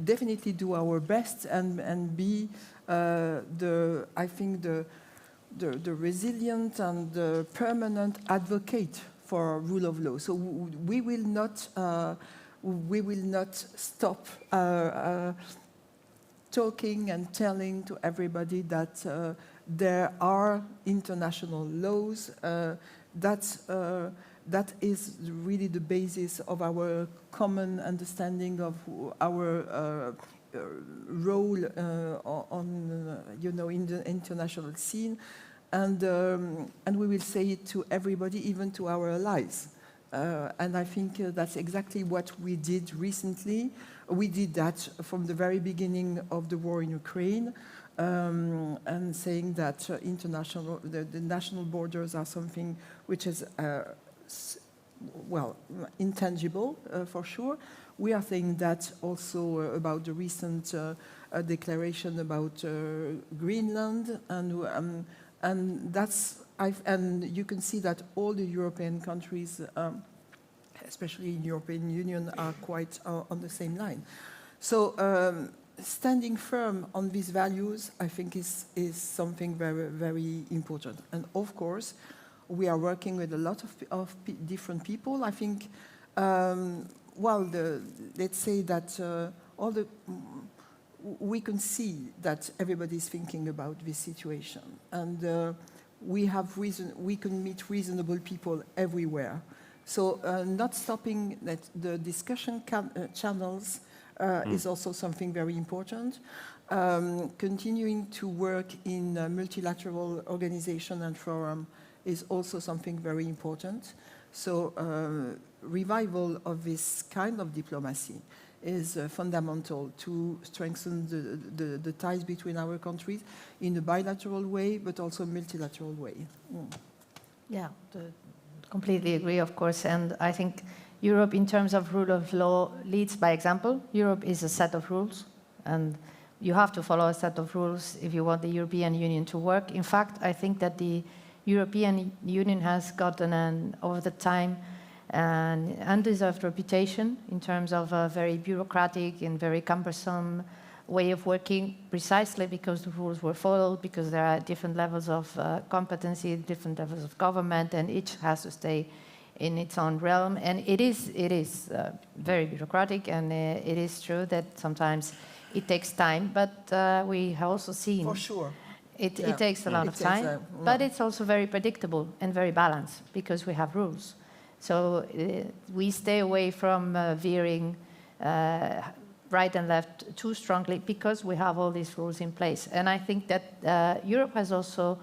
definitely do our best and be I think the resilient and the permanent advocate for rule of law. So we will not stop talking and telling to everybody that there are international laws. That is really the basis of our common understanding of our role in the international scene. And we will say it to everybody, even to our allies. And I think that's exactly what we did recently. We did that from the very beginning of the war in Ukraine, and saying that the national borders are something which is, intangible for sure. We are saying that also about the recent declaration about Greenland, and you can see that all the European countries, especially in the European Union, are quite on the same line. So standing firm on these values, I think, is something very, very important. And of course, we are working with a lot of different people. I think, let's say that we can see that everybody is thinking about this situation, and we can meet reasonable people everywhere. So not stopping the discussion channels is also something very important. Continuing to work in a multilateral organization and forum is also something very important. So revival of this kind of diplomacy is fundamental to strengthen the ties between our countries in a bilateral way, but also multilateral way. Yeah, completely agree, of course. And I think Europe, in terms of rule of law, leads by example. Europe is a set of rules, and you have to follow a set of rules if you want the European Union to work. In fact, I think that the European Union has gotten, over the time, an undeserved reputation in terms of a very bureaucratic and very cumbersome way of working, precisely because the rules were followed, because there are different levels of competency, different levels of government, and each has to stay in its own realm. And it is very bureaucratic, and it is true that sometimes it takes time, but we have also seen... For sure. It takes a lot of time, but it's also very predictable and very balanced because we have rules. So we stay away from veering right and left too strongly because we have all these rules in place. And I think that Europe has also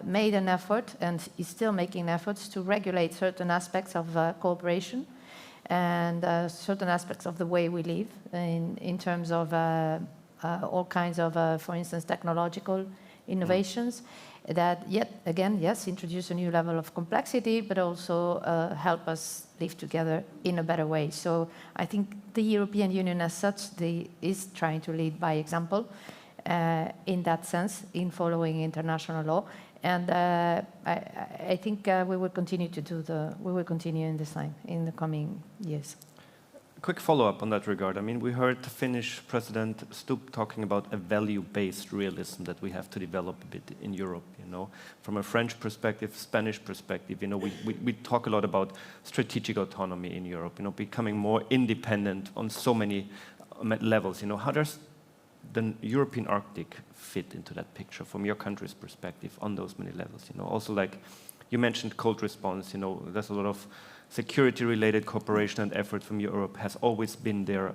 made an effort and is still making efforts to regulate certain aspects of cooperation and certain aspects of the way we live in terms of all kinds of, for instance, technological innovations that yet again, yes, introduce a new level of complexity, but also help us live together in a better way. So I think the European Union as such is trying to lead by example in that sense, in following international law. And I think we will continue to we will continue in this line in the coming years. Quick follow-up on that regard. I mean, we heard the Finnish President Stubb talking about a value-based realism that we have to develop a bit in Europe, you know. From a French perspective, Spanish perspective, you know, we talk a lot about strategic autonomy in Europe, you know, becoming more independent on so many levels, you know. How does the European Arctic fit into that picture from your country's perspective on those many levels, you know? Also, like, you mentioned cold response, you know, there's a lot of security-related cooperation and effort from Europe has always been there,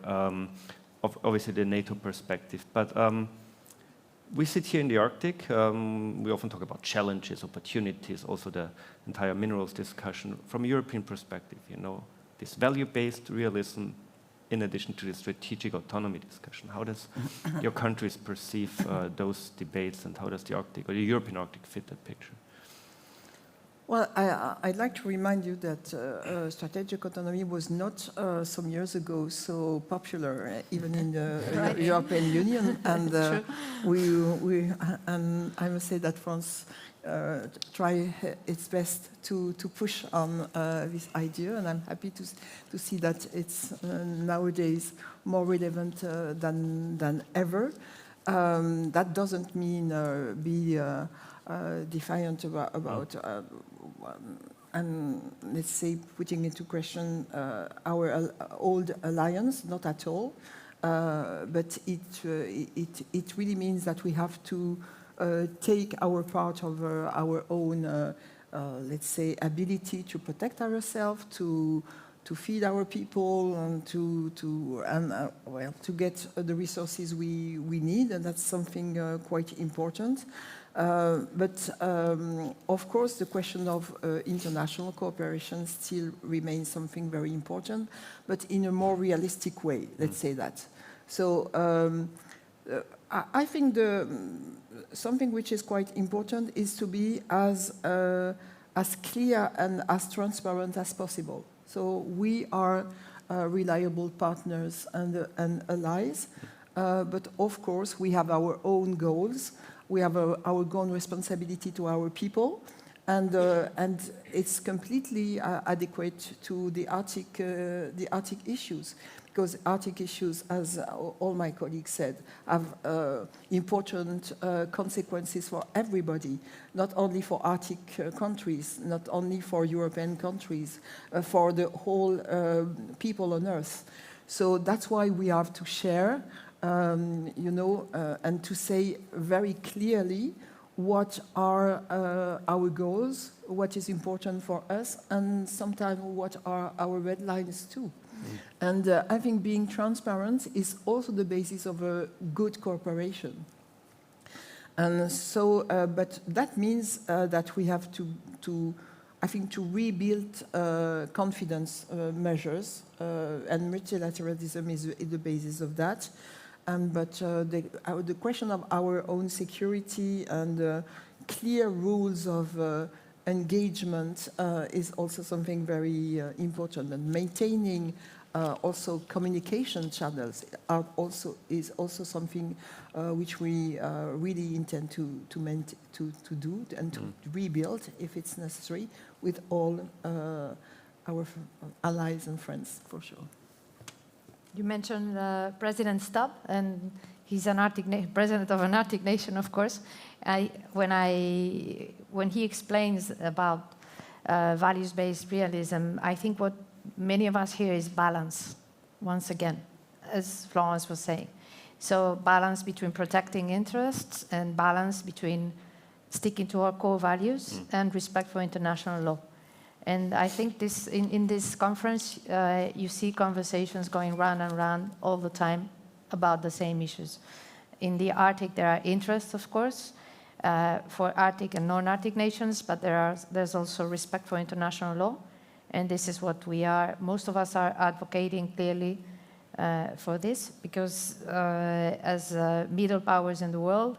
obviously the NATO perspective. But we sit here in the Arctic, we often talk about challenges, opportunities, also the entire minerals discussion. From a European perspective, you know, this value-based realism in addition to the strategic autonomy discussion, how does your countries perceive those debates, and how does the Arctic, or the European Arctic, fit that picture? Well, I'd like to remind you that strategic autonomy was not some years ago so popular, even in the European Union. And and I must say that France try its best to push on this idea, and I'm happy to see that it's nowadays more relevant than ever. That doesn't mean be defiant about and let's say putting into question our old alliance, not at all. But it really means that we have to take our part of our own, let's say, ability to protect ourselves, to feed our people, and to get the resources we need, and that's something quite important. But of course, the question of international cooperation still remains something very important, but in a more realistic way, let's say that. So I think something which is quite important is to be as clear and as transparent as possible. So we are reliable partners and allies, but of course we have our own goals. We have our own responsibility to our people, and it's completely adequate to the Arctic issues, because Arctic issues, as all my colleagues said, have important consequences for everybody, not only for Arctic countries, not only for European countries, for the whole people on Earth. So that's why we have to share. You know, and to say very clearly what are our goals, what is important for us, and sometimes what are our red lines too. And I think being transparent is also the basis of a good cooperation. And so, but that means that we have to I think, to rebuild confidence measures, and multilateralism is the basis of that. But the question of our own security and clear rules of engagement is also something very important. And maintaining also communication channels is also something which we really intend to do and to rebuild if it's necessary with all our allies and friends, for sure. You mentioned President Stubb, and he's an president of an Arctic nation, of course. When he explains about values-based realism, I think what many of us hear is balance, once again, as Florence was saying. So balance between protecting interests and balance between sticking to our core values and respect for international law. And I think this, in this conference, you see conversations going round and round all the time about the same issues. In the Arctic, there are interests, of course, for Arctic and non-Arctic nations, but there's also respect for international law. And this is what most of us are advocating clearly for this, because as middle powers in the world,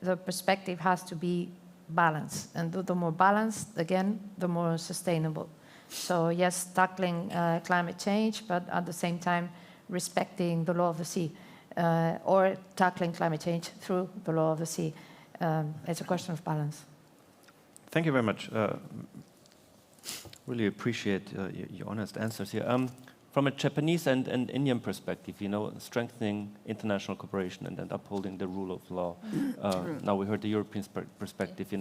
the perspective has to be balanced. And the more balanced, again, the more sustainable. So yes, tackling climate change, but at the same time, respecting the law of the sea, or tackling climate change through the law of the sea. It's a question of balance. Thank you very much. Really appreciate your honest answers here. From a Japanese and Indian perspective, strengthening international cooperation and upholding the rule of law. Now we heard the European perspective,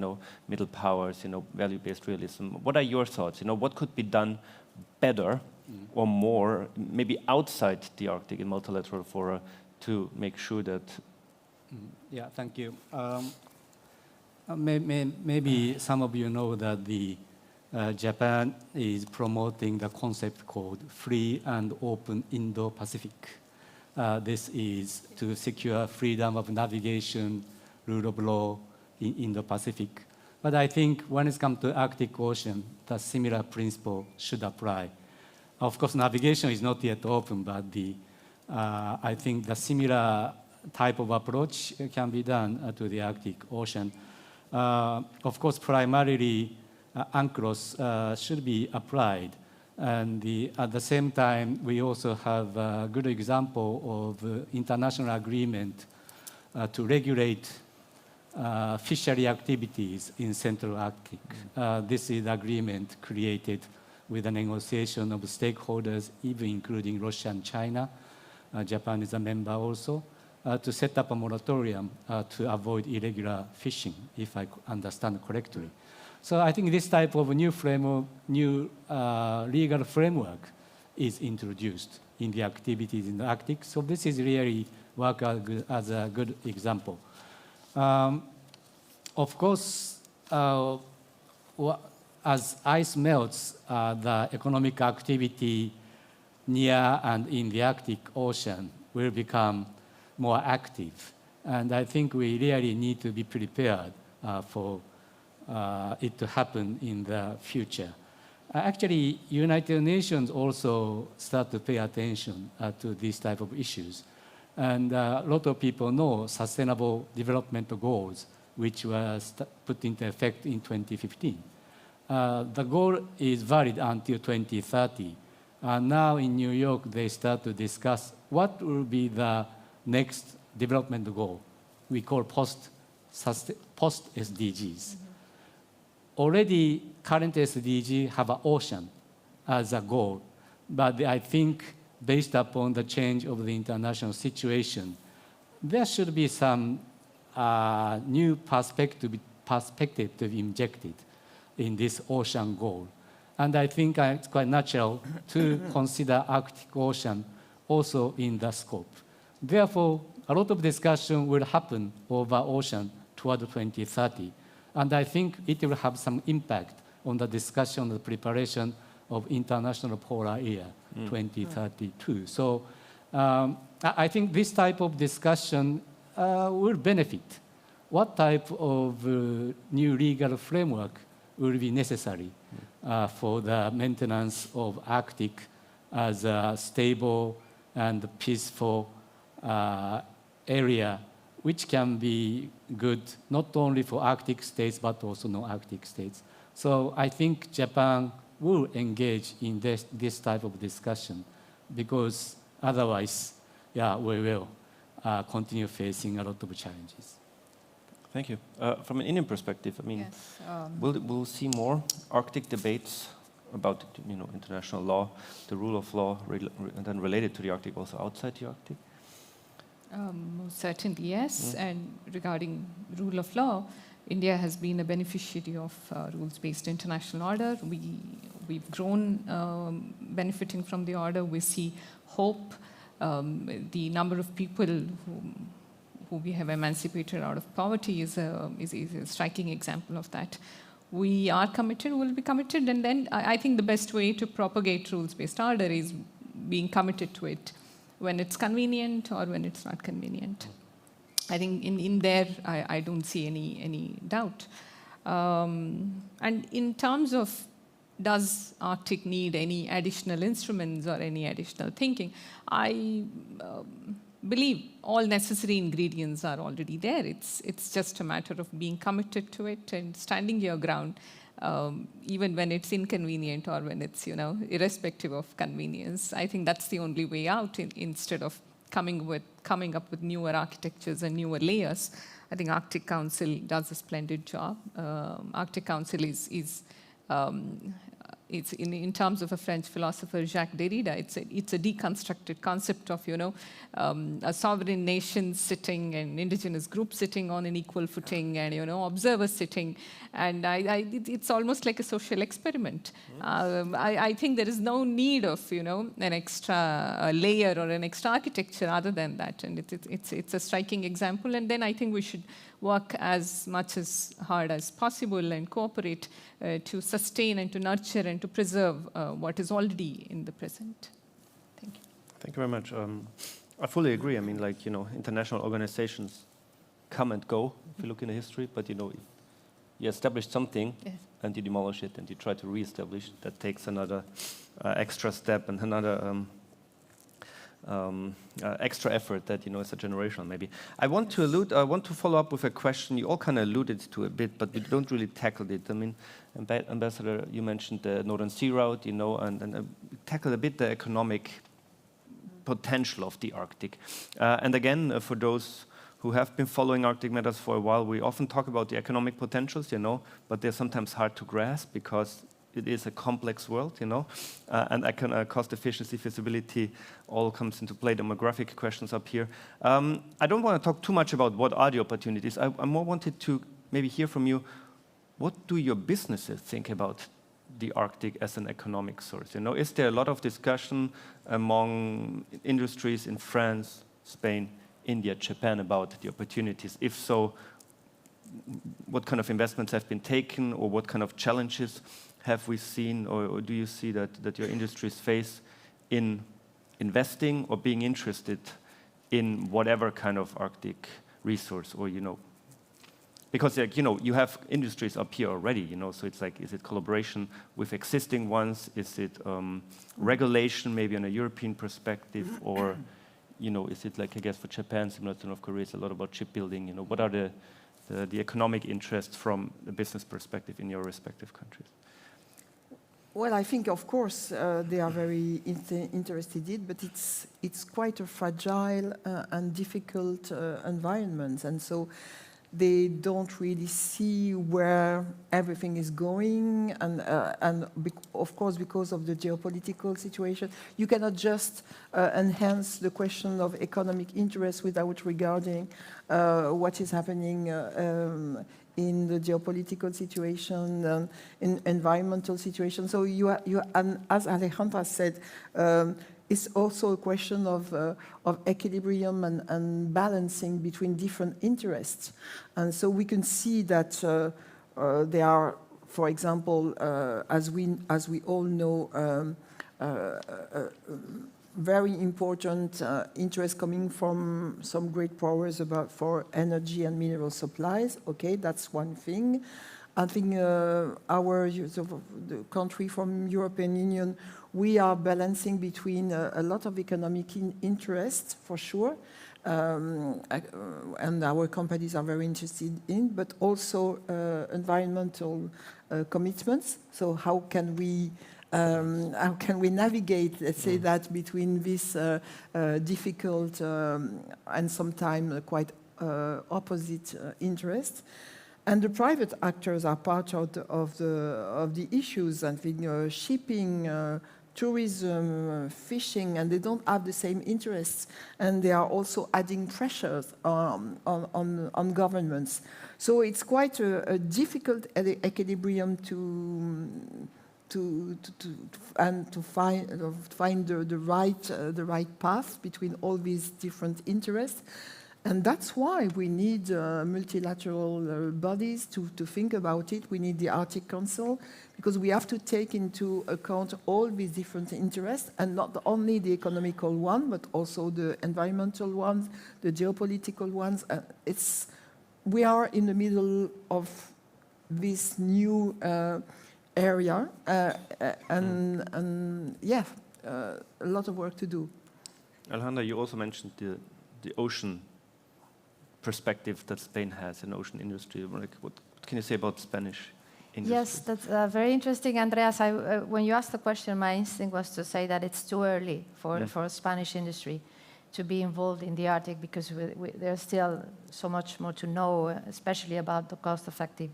middle powers, value-based realism. What are your thoughts? What could be done better or more, maybe outside the Arctic in multilateral fora, to make sure that? Yeah, thank you. Maybe some of you know that Japan is promoting the concept called free and open Indo-Pacific. This is to secure freedom of navigation, rule of law in Indo-Pacific. But I think when it comes to Arctic Ocean, the similar principle should apply. Of course, navigation is not yet open, but I think the similar type of approach can be done to the Arctic Ocean. Of course, primarily, UNCLOS should be applied. And at the same time, we also have a good example of international agreement to regulate fishery activities in Central Arctic. This is agreement created with a negotiation of stakeholders, even including Russia and China. Japan is a member also, to set up a moratorium to avoid irregular fishing, if I understand correctly. So I think this type of new legal framework is introduced in the activities in the Arctic. So this is really work as a good example. Of course, as ice melts, the economic activity near and in the Arctic Ocean will become more active. And I think we really need to be prepared for it to happen in the future. Actually, United Nations also start to pay attention to these type of issues. And a lot of people know Sustainable Development Goals, which was put into effect in 2015. The goal is valid until 2030. Now in New York, they start to discuss what will be the next development goal we call post-SDGs. Already, current SDG have an ocean as a goal, but I think based upon the change of the international situation, there should be some new perspective to be injected in this ocean goal. And I think it's quite natural to consider Arctic Ocean also in the scope. Therefore, a lot of discussion will happen over ocean toward 2030. And I think it will have some impact on the discussion, the preparation of International Polar Year. 2032. So I think this type of discussion will benefit. What type of new legal framework will be necessary for the maintenance of Arctic as a stable and peaceful area, which can be good not only for Arctic states but also non-Arctic states. So I think Japan will engage in this type of discussion, because otherwise, yeah, we will continue facing a lot of challenges. Thank you. From an Indian perspective, I mean, Yes. we'll see more Arctic debates about international law, the rule of law, and then related to the Arctic, also outside the Arctic? Certainly, yes. And regarding rule of law, India has been a beneficiary of rules-based international order. We've grown benefiting from the order. We see hope. The number of people who we have emancipated out of poverty is a striking example of that. We are committed, we'll be committed, and then I think the best way to propagate rules-based order is being committed to it when it's convenient or when it's not convenient. I think in there, I don't see any doubt. And in terms of does Arctic need any additional instruments or any additional thinking, I believe all necessary ingredients are already there. It's just a matter of being committed to it and standing your ground, even when it's inconvenient or when it's, irrespective of convenience. I think that's the only way out instead of coming up with newer architectures and newer layers. I think Arctic Council does a splendid job. Arctic Council is it's in terms of a French philosopher, Jacques Derrida, it's a deconstructed concept of, a sovereign nation sitting and indigenous group sitting on an equal footing and, observers sitting. And it's almost like a social experiment. I think there is no need of, an extra layer or an extra architecture other than that. And it's a striking example. And then I think we should work as much as hard as possible and cooperate to sustain and to nurture and to preserve what is already in the present. Thank you. Thank you very much. I fully agree. I mean, international organizations come and go if you look in the history, but you establish something, Yes. and you demolish it and you try to re-establish. That takes another extra step and another extra effort that is a generational maybe. I want to follow up with a question you all kind of alluded to a bit, but we don't really tackle it. I mean, Ambassador, you mentioned the Northern Sea Route, and tackled a bit the economic potential of the Arctic. And again, for those who have been following Arctic matters for a while, we often talk about the economic potentials, but they're sometimes hard to grasp because it is a complex world, and cost efficiency, feasibility all comes into play, demographic questions up here. I don't want to talk too much about what are the opportunities. I more wanted to maybe hear from you, what do your businesses think about the Arctic as an economic source? Is there a lot of discussion among industries in France, Spain, India, Japan about the opportunities? If so, what kind of investments have been taken, or what kind of challenges have we seen, or do you see that your industries face in investing or being interested in whatever kind of Arctic resource, or because you have industries up here already, so it's like, is it collaboration with existing ones? Is it regulation maybe on a European perspective, or is it like, I guess for Japan, similar to North Korea, it's a lot about shipbuilding? What are the economic interests from a business perspective in your respective countries? Well, I think, of course, they are very interested in, but it's quite a fragile and difficult environment, and so they don't really see where everything is going, and of course, because of the geopolitical situation, you cannot just enhance the question of economic interest without regarding what is happening in the geopolitical situation, in environmental situation. So and as Alejandra said, it's also a question of equilibrium and balancing between different interests. And so we can see that there are, for example, as we all know, very important interest coming from some great powers for energy and mineral supplies. Okay, that's one thing. I think the country from European Union, we are balancing between a lot of economic interest, for sure, and our companies are very interested in, but also environmental commitments. So how can we navigate, let's say, that between this difficult and sometimes quite opposite interests? And the private actors are part of the issues. I think shipping, tourism, fishing, and they don't have the same interests, and they are also adding pressures on governments. So it's quite a difficult equilibrium to find the right path between all these different interests. And that's why we need multilateral bodies to think about it. We need the Arctic Council, because we have to take into account all these different interests, and not only the economical one, but also the environmental ones, the geopolitical ones. We are in the middle of this new area, and yeah, a lot of work to do. Alejandra, you also mentioned the ocean perspective that Spain has in ocean industry. Like, what can you say about Spanish industry? Yes, that's very interesting, Andreas. When you asked the question, my instinct was to say that it's too early for Spanish industry to be involved in the Arctic, because there's still so much more to know, especially about the cost-effective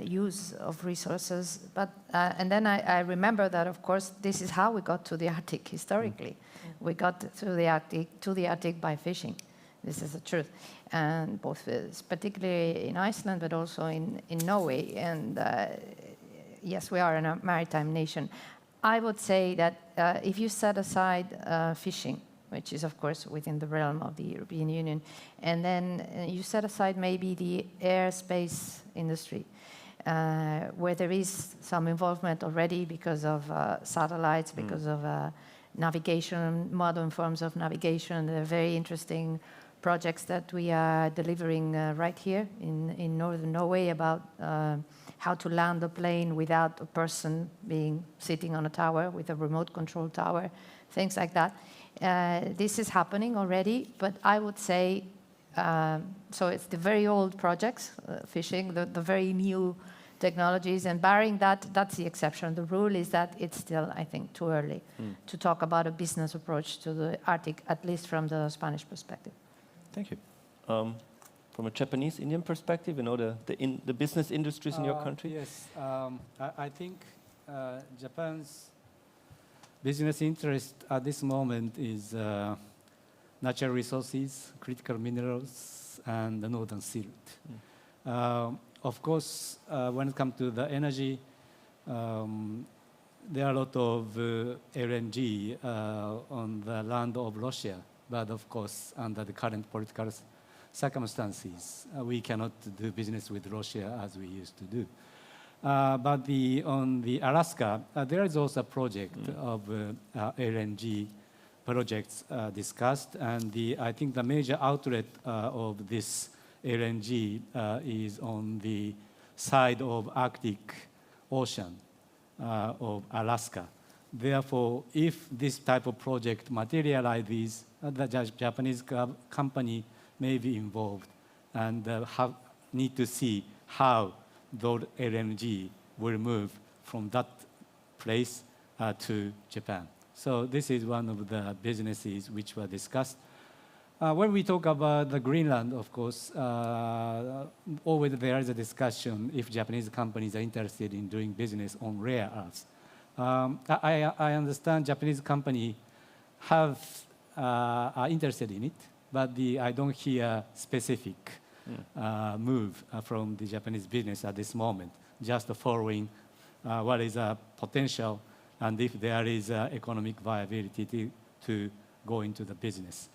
use of resources. But and then I remember that, of course, this is how we got to the Arctic historically. We got to the Arctic by fishing. This is the truth, and both particularly in Iceland, but also in Norway. And yes, we are a maritime nation. I would say that if you set aside fishing, which is of course within the realm of the European Union, and then you set aside maybe the airspace industry, where there is some involvement already because of satellites, because of navigation, modern forms of navigation. They're very interesting projects that we are delivering right here in northern Norway about how to land a plane without a person sitting on a tower, with a remote control tower, things like that. This is happening already, but I would say, so it's the very old projects, fishing, the very new technologies, and barring that, that's the exception. The rule is that it's still, I think, too early to talk about a business approach to the Arctic, at least from the Spanish perspective. Thank you. From a Japanese-Indian perspective, you know, the business industries in your country? Yes, I think Japan's business interest at this moment is natural resources, critical minerals, and the Northern Sea Route. Of course, when it comes to the energy, there are a lot of LNG on the land of Russia. But of course, under the current political circumstances, we cannot do business with Russia as we used to do. But on the Alaska, there is also a project of LNG projects discussed, and I think the major outlet of this LNG is on the side of Arctic Ocean of Alaska. Therefore, if this type of project materializes, the Japanese company may be involved, and need to see how those LNG will move from that place to Japan. So this is one of the businesses which were discussed. When we talk about the Greenland, of course, always there is a discussion if Japanese companies are interested in doing business on rare earths. I understand Japanese company are interested in it, but I don't hear specific move from the Japanese business at this moment, just following what is a potential and if there is economic viability to go into the business.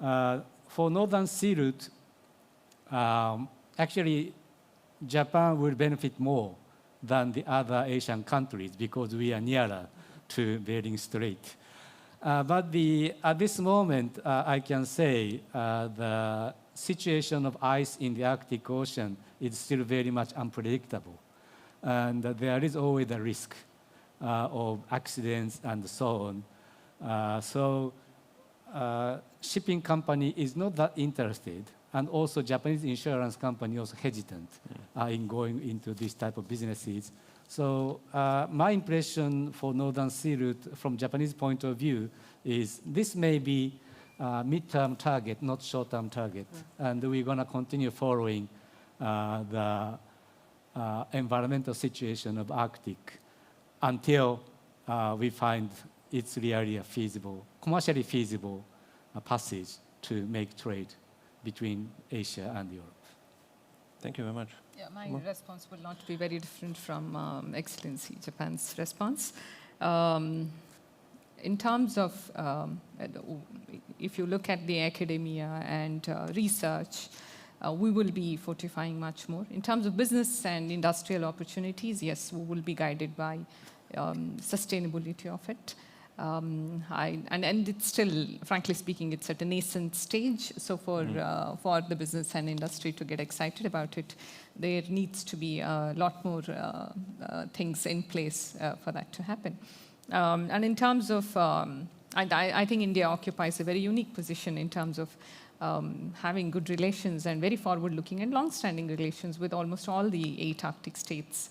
For Northern Sea Route, actually, Japan will benefit more than the other Asian countries because we are nearer to Bering Strait. But at this moment, I can say the situation of ice in the Arctic Ocean is still very much unpredictable. And there is always a risk of accidents and so on. So shipping company is not that interested. And also Japanese insurance company also hesitant in going into this type of businesses. So my impression for Northern Sea Route from Japanese point of view is this may be mid-term target, not short-term target. And we're going to continue following the environmental situation of Arctic until we find it's really a feasible, commercially feasible passage to make trade between Asia and Europe. Thank you very much. Yeah, my response will not be very different from Excellency Japan's response. In terms of, if you look at the academia and research, we will be fortifying much more. In terms of business and industrial opportunities, yes, we will be guided by sustainability of it. And it's still, frankly speaking, it's at a nascent stage. So for the business and industry to get excited about it, there needs to be a lot more things in place for that to happen. And in terms of, I think India occupies a very unique position in terms of having good relations and very forward-looking and long-standing relations with almost all the 8 Arctic states.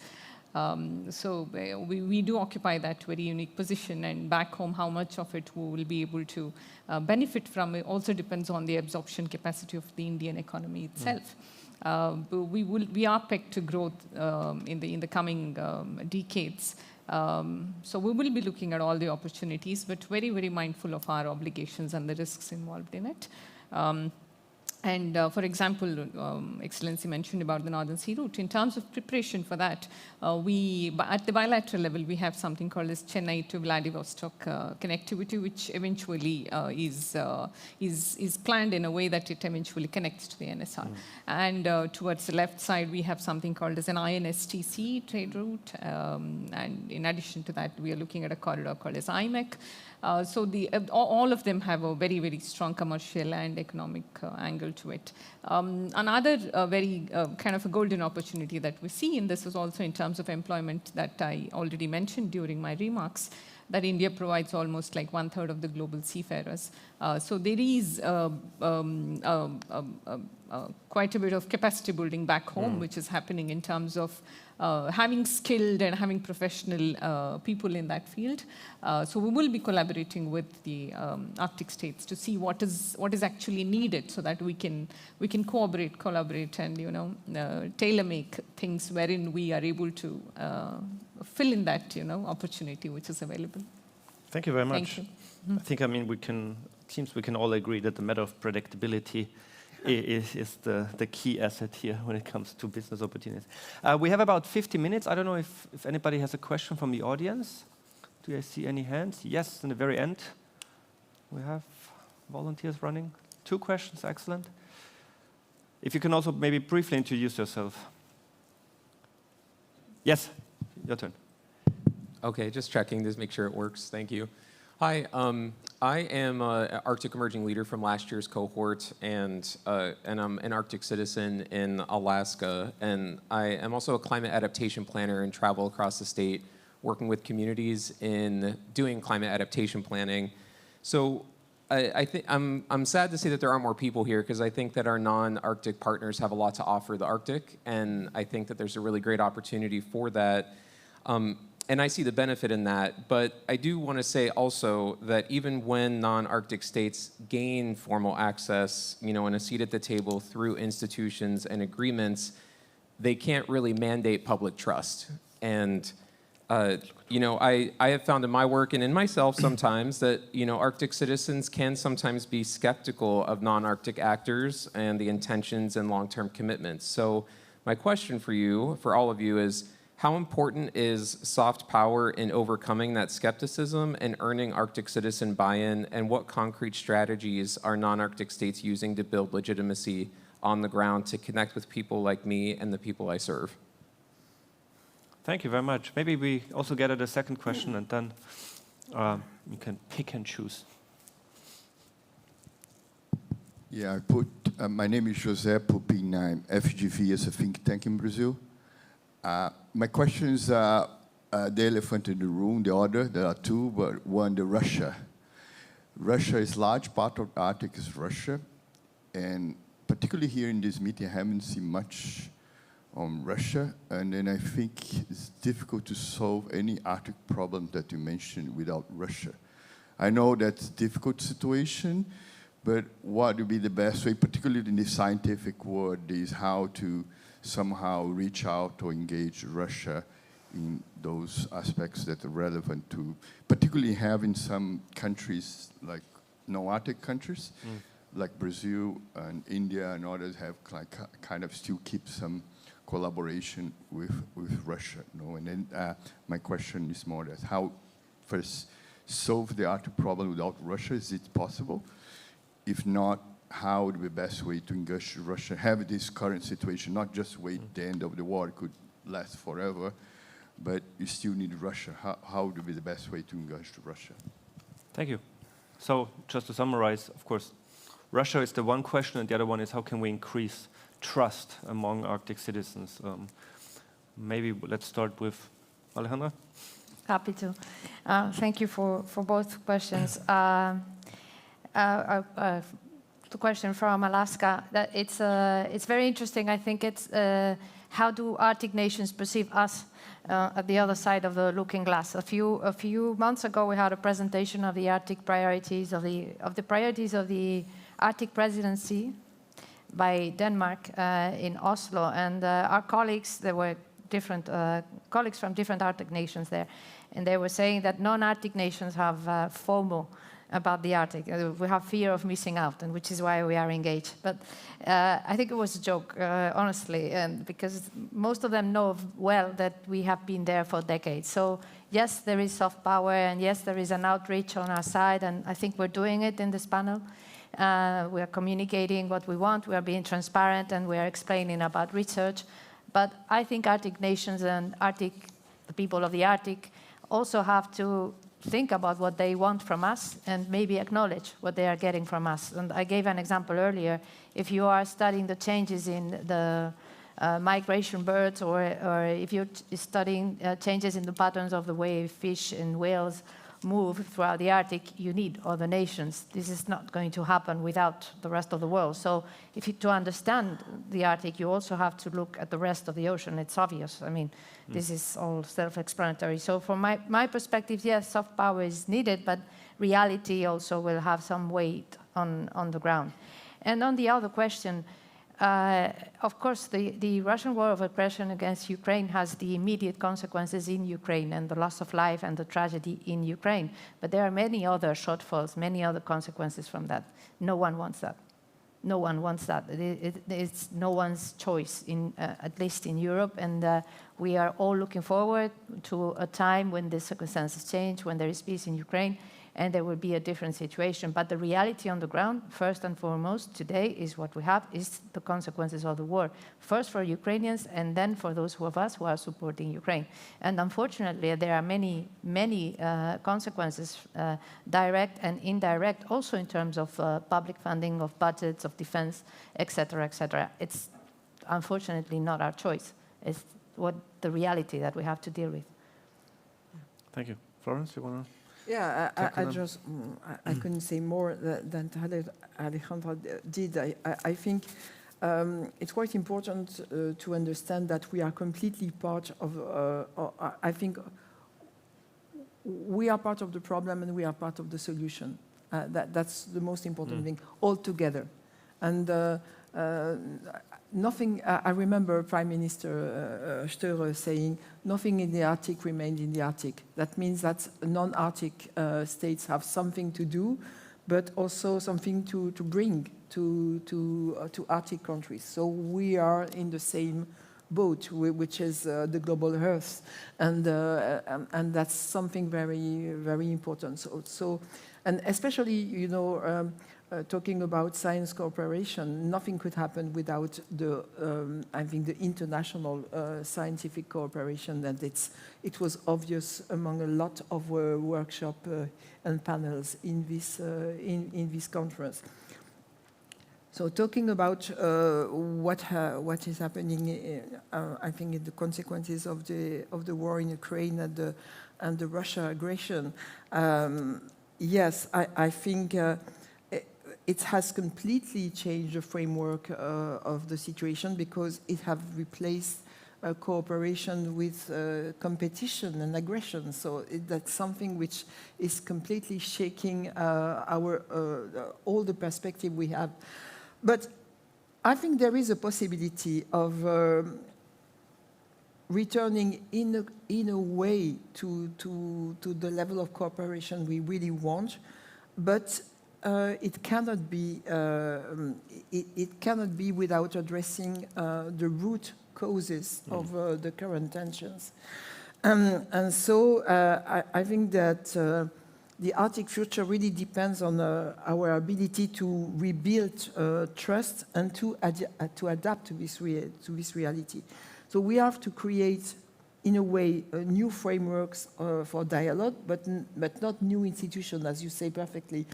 So we do occupy that very unique position, and back home, how much of it we will be able to benefit from it also depends on the absorption capacity of the Indian economy itself. But we are pegged to growth in the coming decades. So we will be looking at all the opportunities, but very, very mindful of our obligations and the risks involved in it. And for example, Excellency mentioned about the Northern Sea Route. In terms of preparation for that, at the bilateral level, we have something called as Chennai to Vladivostok connectivity, which eventually is planned in a way that it eventually connects to the NSR. And towards the left side, we have something called as an INSTC trade route. And in addition to that, we are looking at a corridor called as IMEC. So all of them have a very, very strong commercial and economic angle to it. Another very kind of a golden opportunity that we see in this is also in terms of employment that I already mentioned during my remarks, that India provides almost like 1/3 of the global seafarers. So there is quite a bit of capacity building back home, which is happening in terms of having skilled and having professional people in that field. So we will be collaborating with the Arctic states to see what is actually needed so that we can collaborate, and tailor-make things wherein we are able to fill in that opportunity which is available. Thank you very much. Thank you. I think, we can all agree that the matter of predictability is the key asset here when it comes to business opportunities. We have about 50 minutes. I don't know if anybody has a question from the audience. Do I see any hands? Yes, in the very end. We have volunteers running. 2 questions, excellent. If you can also maybe briefly introduce yourself. Yes, your turn. Okay, just checking to make sure it works. Thank you. Hi, I am an Arctic Emerging Leader from last year's cohort, and I'm an Arctic citizen in Alaska. And I am also a climate adaptation planner and travel across the state, working with communities in doing climate adaptation planning. So I think I'm sad to say that there aren't more people here, because I think that our non-Arctic partners have a lot to offer the Arctic, and I think that there's a really great opportunity for that. And I see the benefit in that, but I do want to say also that even when non-Arctic states gain formal access, and a seat at the table through institutions and agreements, they can't really mandate public trust. And I have found in my work and in myself sometimes that Arctic citizens can sometimes be skeptical of non-Arctic actors and the intentions and long-term commitments. So my question for you, for all of you, is, how important is soft power in overcoming that skepticism and earning Arctic citizen buy-in, and what concrete strategies are non-Arctic states using to build legitimacy on the ground to connect with people like me and the people I serve? Thank you very much. Maybe we also get at a second question, and then You can pick and choose. Yeah, my name is José Pupin. I'm FGV is a think tank in Brazil. My question is the elephant in the room, the other, there are two, but one, the Russia. Russia is large part of the Arctic is Russia, and particularly here in this meeting, I haven't seen much on Russia, and then I think it's difficult to solve any Arctic problem that you mentioned without Russia. I know that's a difficult situation, but what would be the best way, particularly in the scientific world, is how to somehow reach out or engage Russia in those aspects that are relevant to, particularly having some countries like no-Arctic countries, like Brazil and India and others have kind of still keep some collaboration with Russia. And then my question is more that how first solve the Arctic problem without Russia? Is it possible? If not, how would be the best way to engage Russia, have this current situation, not just wait the end of the war, it could last forever, but you still need Russia. How would be the best way to engage Russia? Thank you. So just to summarize, of course, Russia is the one question, and the other one is how can we increase trust among Arctic citizens? Maybe let's start with Alejandra. Happy to. Thank you for both questions. The question from Alaska, that it's very interesting. I think it's how do Arctic nations perceive us at the other side of the looking glass? A few months ago, we had a presentation of the Arctic priorities of the Arctic presidency by Denmark in Oslo, and our colleagues, there were different colleagues from different Arctic nations there, and they were saying that non-Arctic nations have FOMO about the Arctic. We have fear of missing out, and which is why we are engaged. But I think it was a joke, honestly, and because most of them know well that we have been there for decades. So yes, there is soft power, and yes, there is an outreach on our side, and I think we're doing it in this panel. We are communicating what we want, we are being transparent, and we are explaining about research. But I think Arctic nations and the people of the Arctic also have to think about what they want from us and maybe acknowledge what they are getting from us. And I gave an example earlier. If you are studying the changes in the migration birds, or if you're studying changes in the patterns of the way fish and whales move throughout the Arctic, you need other nations. This is not going to happen without the rest of the world. So to understand the Arctic, you also have to look at the rest of the ocean. It's obvious. I mean, this is all self-explanatory. So from my perspective, yes, soft power is needed, but reality also will have some weight on the ground. And on the other question, of course, the Russian war of aggression against Ukraine has the immediate consequences in Ukraine and the loss of life and the tragedy in Ukraine. But there are many other shortfalls, many other consequences from that. No one wants that. No one wants that. It's no one's choice, at least in Europe. And we are all looking forward to a time when the circumstances change, when there is peace in Ukraine, and there will be a different situation. But the reality on the ground, first and foremost, today is what we have, is the consequences of the war. First for Ukrainians, and then for those of us who are supporting Ukraine. And unfortunately, there are many, many consequences, direct and indirect, also in terms of public funding, of budgets, of defense, et cetera, et cetera. It's unfortunately not our choice. It's the reality that we have to deal with. Thank you. Florence, you want to? Yeah, I couldn't say more than Alejandra did. I think it's quite important to understand that we are completely part of, I think we are part of the problem and we are part of the solution. That's the most important thing, all together. And nothing, I remember Prime Minister Störe saying, nothing in the Arctic remained in the Arctic. That means that non-Arctic states have something to do, but also something to bring to Arctic countries. So we are in the same boat, which is the global Earth, and that's something very, very important. So and especially, talking about science cooperation, nothing could happen without the, I think, the international scientific cooperation, and it was obvious among a lot of workshop and panels in this conference. So talking about what is happening, I think in the consequences of the war in Ukraine and the Russia aggression, yes, I think it has completely changed the framework of the situation, because it has replaced cooperation with competition and aggression. So that's something which is completely shaking all the perspective we have. But I think there is a possibility of returning in a way to the level of cooperation we really want, but it cannot be without addressing the root causes of the current tensions. And so I think that the Arctic future really depends on our ability to rebuild trust and to adapt to this reality. So we have to create, in a way, new frameworks for dialogue, but not new institutions, as you say perfectly.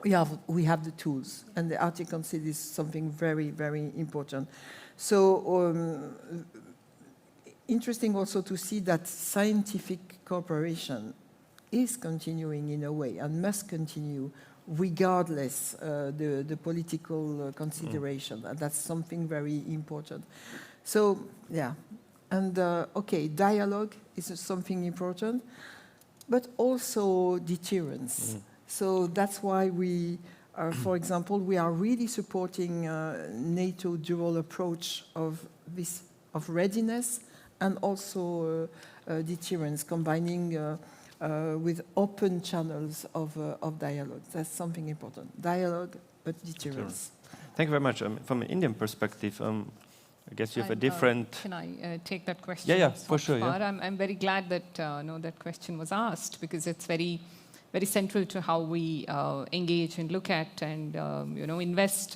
We have the tools, and the Arctic Council is something very, very important. So interesting also to see that scientific cooperation is continuing in a way and must continue regardless the political consideration. And that's something very important. So, yeah. And, okay, dialogue is something important, but also deterrence. So that's why we, for example, we are really supporting NATO dual approach of readiness and also deterrence, combining with open channels of dialogue. That's something important. Dialogue, but deterrence. Thank you very much. From an Indian perspective, I guess you have a different... Can I take that question? Yeah, for sure. Yeah. I'm very glad that that question was asked, because it's very, very central to how we engage and look at and invest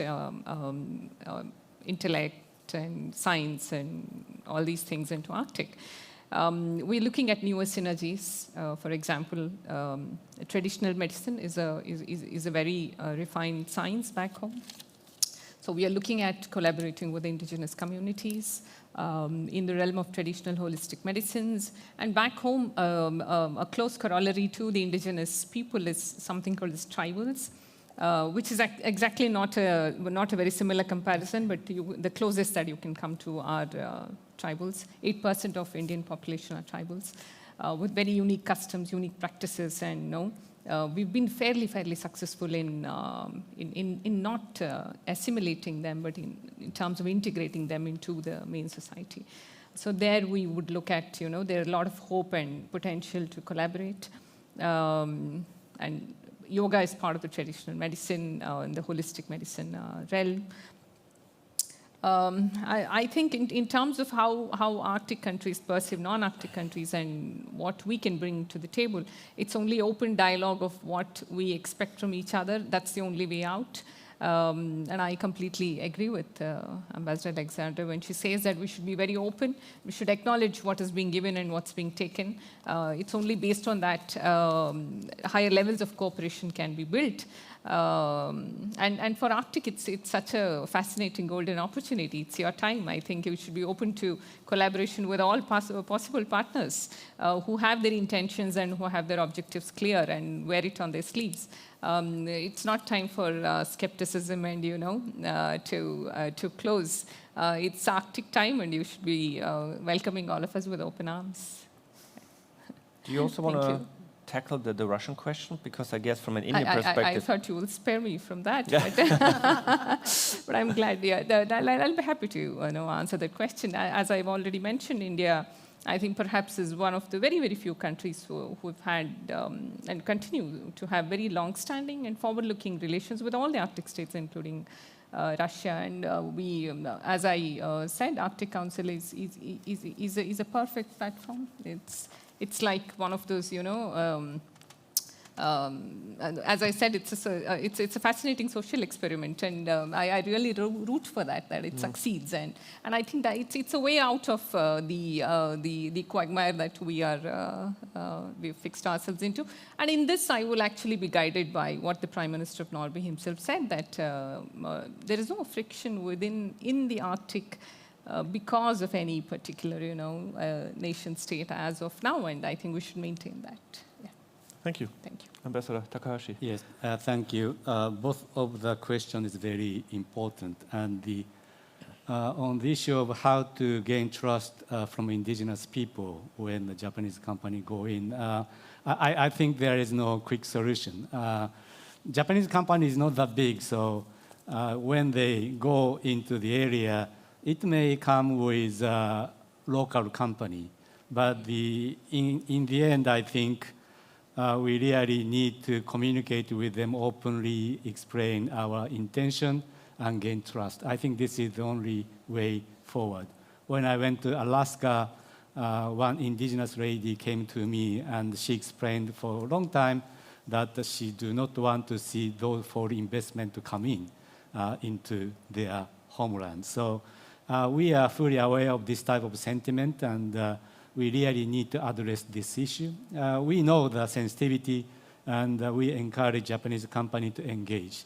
intellect and science and all these things into Arctic. We're looking at newer synergies. For example, traditional medicine is a very refined science back home. So we are looking at collaborating with indigenous communities in the realm of traditional holistic medicines. And back home, a close corollary to the indigenous people is something called as tribals, which is exactly not a very similar comparison, but the closest that you can come to are tribals. 8% of Indian population are tribals, with very unique customs, unique practices, and we've been fairly successful in not assimilating them, but in terms of integrating them into the main society. So there we would look at, there are a lot of hope and potential to collaborate. And yoga is part of the traditional medicine, in the holistic medicine realm. I think in terms of how Arctic countries perceive non-Arctic countries and what we can bring to the table, it's only open dialogue of what we expect from each other. That's the only way out. And I completely agree with Ambassador Alexander when she says that we should be very open. We should acknowledge what is being given and what's being taken. It's only based on that higher levels of cooperation can be built. And for Arctic, it's such a fascinating golden opportunity. It's your time. I think you should be open to collaboration with all possible partners who have their intentions and who have their objectives clear and wear it on their sleeves. It's not time for skepticism and, to close. It's Arctic time, and you should be welcoming all of us with open arms. Do you also want to tackle the Russian question? Because I guess from an Indian perspective... I thought you will spare me from that, but I'm glad. Yeah, I'll be happy to answer that question. As I've already mentioned, India, I think perhaps is one of the very, very few countries who've had and continue to have very long-standing and forward-looking relations with all the Arctic states, including Russia. And we, as I said, Arctic Council is a perfect platform. It's like one of those, and as I said, it's a fascinating social experiment, and I really root for that it succeeds, and I think that it's a way out of the quagmire that we've fixed ourselves into. And in this, I will actually be guided by what the Prime Minister of Norway himself said, that there is no friction in the Arctic because of any particular, nation state as of now, and I think we should maintain that. Yeah. Thank you. Thank you. Ambassador Takahashi. Yes, thank you. Both of the questions is very important, and on the issue of how to gain trust from indigenous people when the Japanese company go in, I think there is no quick solution. Japanese company is not that big, so when they go into the area, it may come with a local company, but in the end, I think we really need to communicate with them openly, explain our intention, and gain trust. I think this is the only way forward. When I went to Alaska, one indigenous lady came to me, and she explained for a long time that she do not want to see those foreign investment to come into their homeland. So we are fully aware of this type of sentiment, and we really need to address this issue. We know the sensitivity, and we encourage Japanese company to engage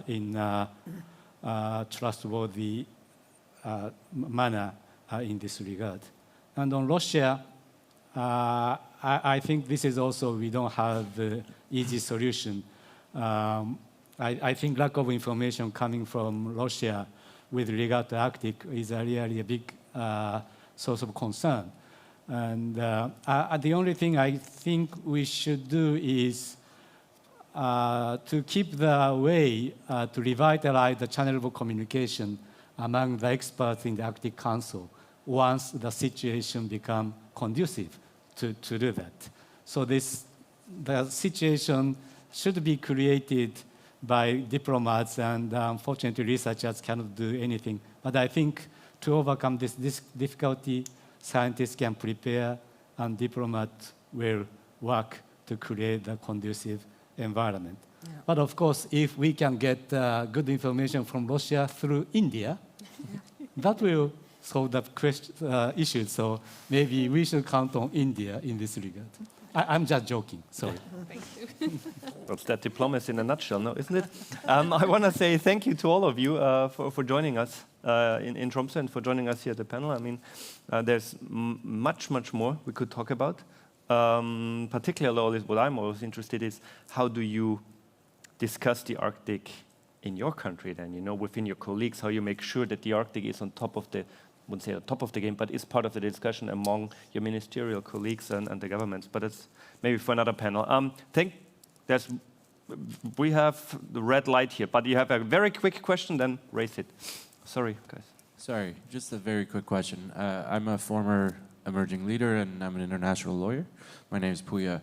in trustworthy manner in this regard. And on Russia, I think this is also, we don't have the easy solution. I think lack of information coming from Russia with regard to Arctic is really a big source of concern. And the only thing I think we should do is to keep the way to revitalize the channel of communication among the experts in the Arctic Council once the situation becomes conducive to do that. So the situation should be created by diplomats, and unfortunately researchers cannot do anything. But I think to overcome this difficulty, scientists can prepare, and diplomats will work to create the conducive environment. Yeah. But of course, if we can get good information from Russia through India, that will solve the issue. So maybe we should count on India in this regard. I'm just joking, sorry. Thank you. That's that diplomacy in a nutshell, no, isn't it? I want to say thank you to all of you for joining us in Tromsø and for joining us here at the panel. I mean, there's much more we could talk about. Particularly, what I'm always interested in is how do you discuss the Arctic in your country then, within your colleagues, how you make sure that the Arctic is on top of the, I wouldn't say on top of the game, but is part of the discussion among your ministerial colleagues and the governments. But it's maybe for another panel. We have the red light here, but you have a very quick question, then raise it. Sorry, guys. Sorry, just a very quick question. I'm a former emerging leader, and I'm an international lawyer. My name is Puya.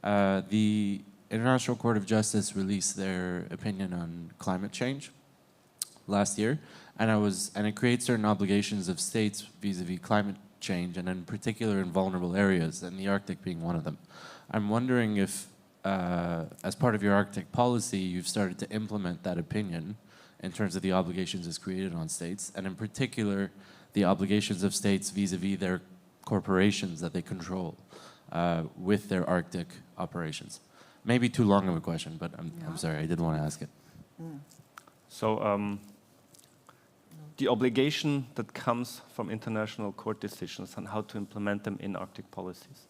The International Court of Justice released their opinion on climate change last year, and it creates certain obligations of states vis-a-vis climate change, and in particular in vulnerable areas, and the Arctic being one of them. I'm wondering if, as part of your Arctic policy, you've started to implement that opinion in terms of the obligations it's created on states, and in particular, the obligations of states vis-a-vis their corporations that they control with their Arctic operations. Maybe too long of a question, but I'm sorry, I did want to ask it. So the obligation that comes from international court decisions and how to implement them in Arctic policies.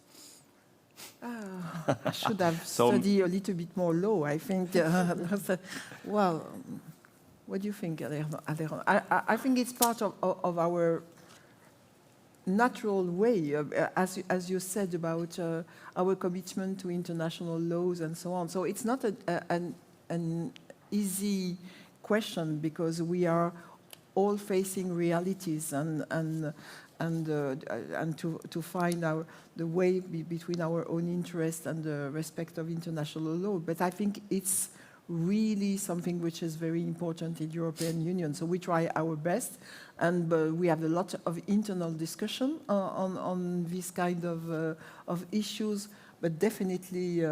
I should have studied a little bit more law, I think. Well, what do you think, Alejandro? I think it's part of our natural way, as you said, about our commitment to international laws and so on. So it's not an easy question, because we are all facing realities and to find the way between our own interest and the respect of international law. But I think it's really something which is very important in the European Union. So we try our best, and we have a lot of internal discussion on this kind of issues. But definitely,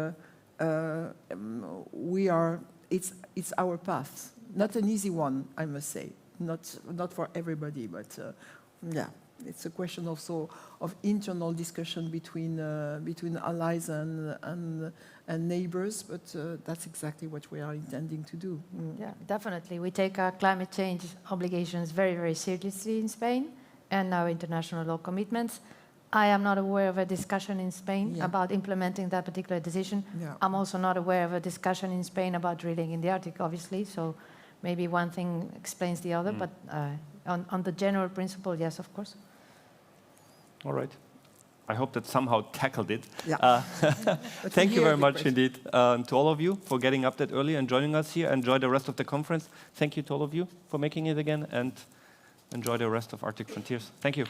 it's our path. Not an easy one, I must say. Not for everybody, but yeah, it's a question also of internal discussion between allies and neighbors. But that's exactly what we are intending to do. Yeah, definitely. We take our climate change obligations very, very seriously in Spain and our international law commitments. I am not aware of a discussion in Spain about implementing that particular decision. Yeah. I'm also not aware of a discussion in Spain about drilling in the Arctic, obviously. So maybe one thing explains the other. But on the general principle, yes, of course. All right. I hope that somehow tackled it. Yeah. Thank you very much indeed to all of you for getting up that early and joining us here. Enjoy the rest of the conference. Thank you to all of you for making it again, and enjoy the rest of Arctic Frontiers. Thank you.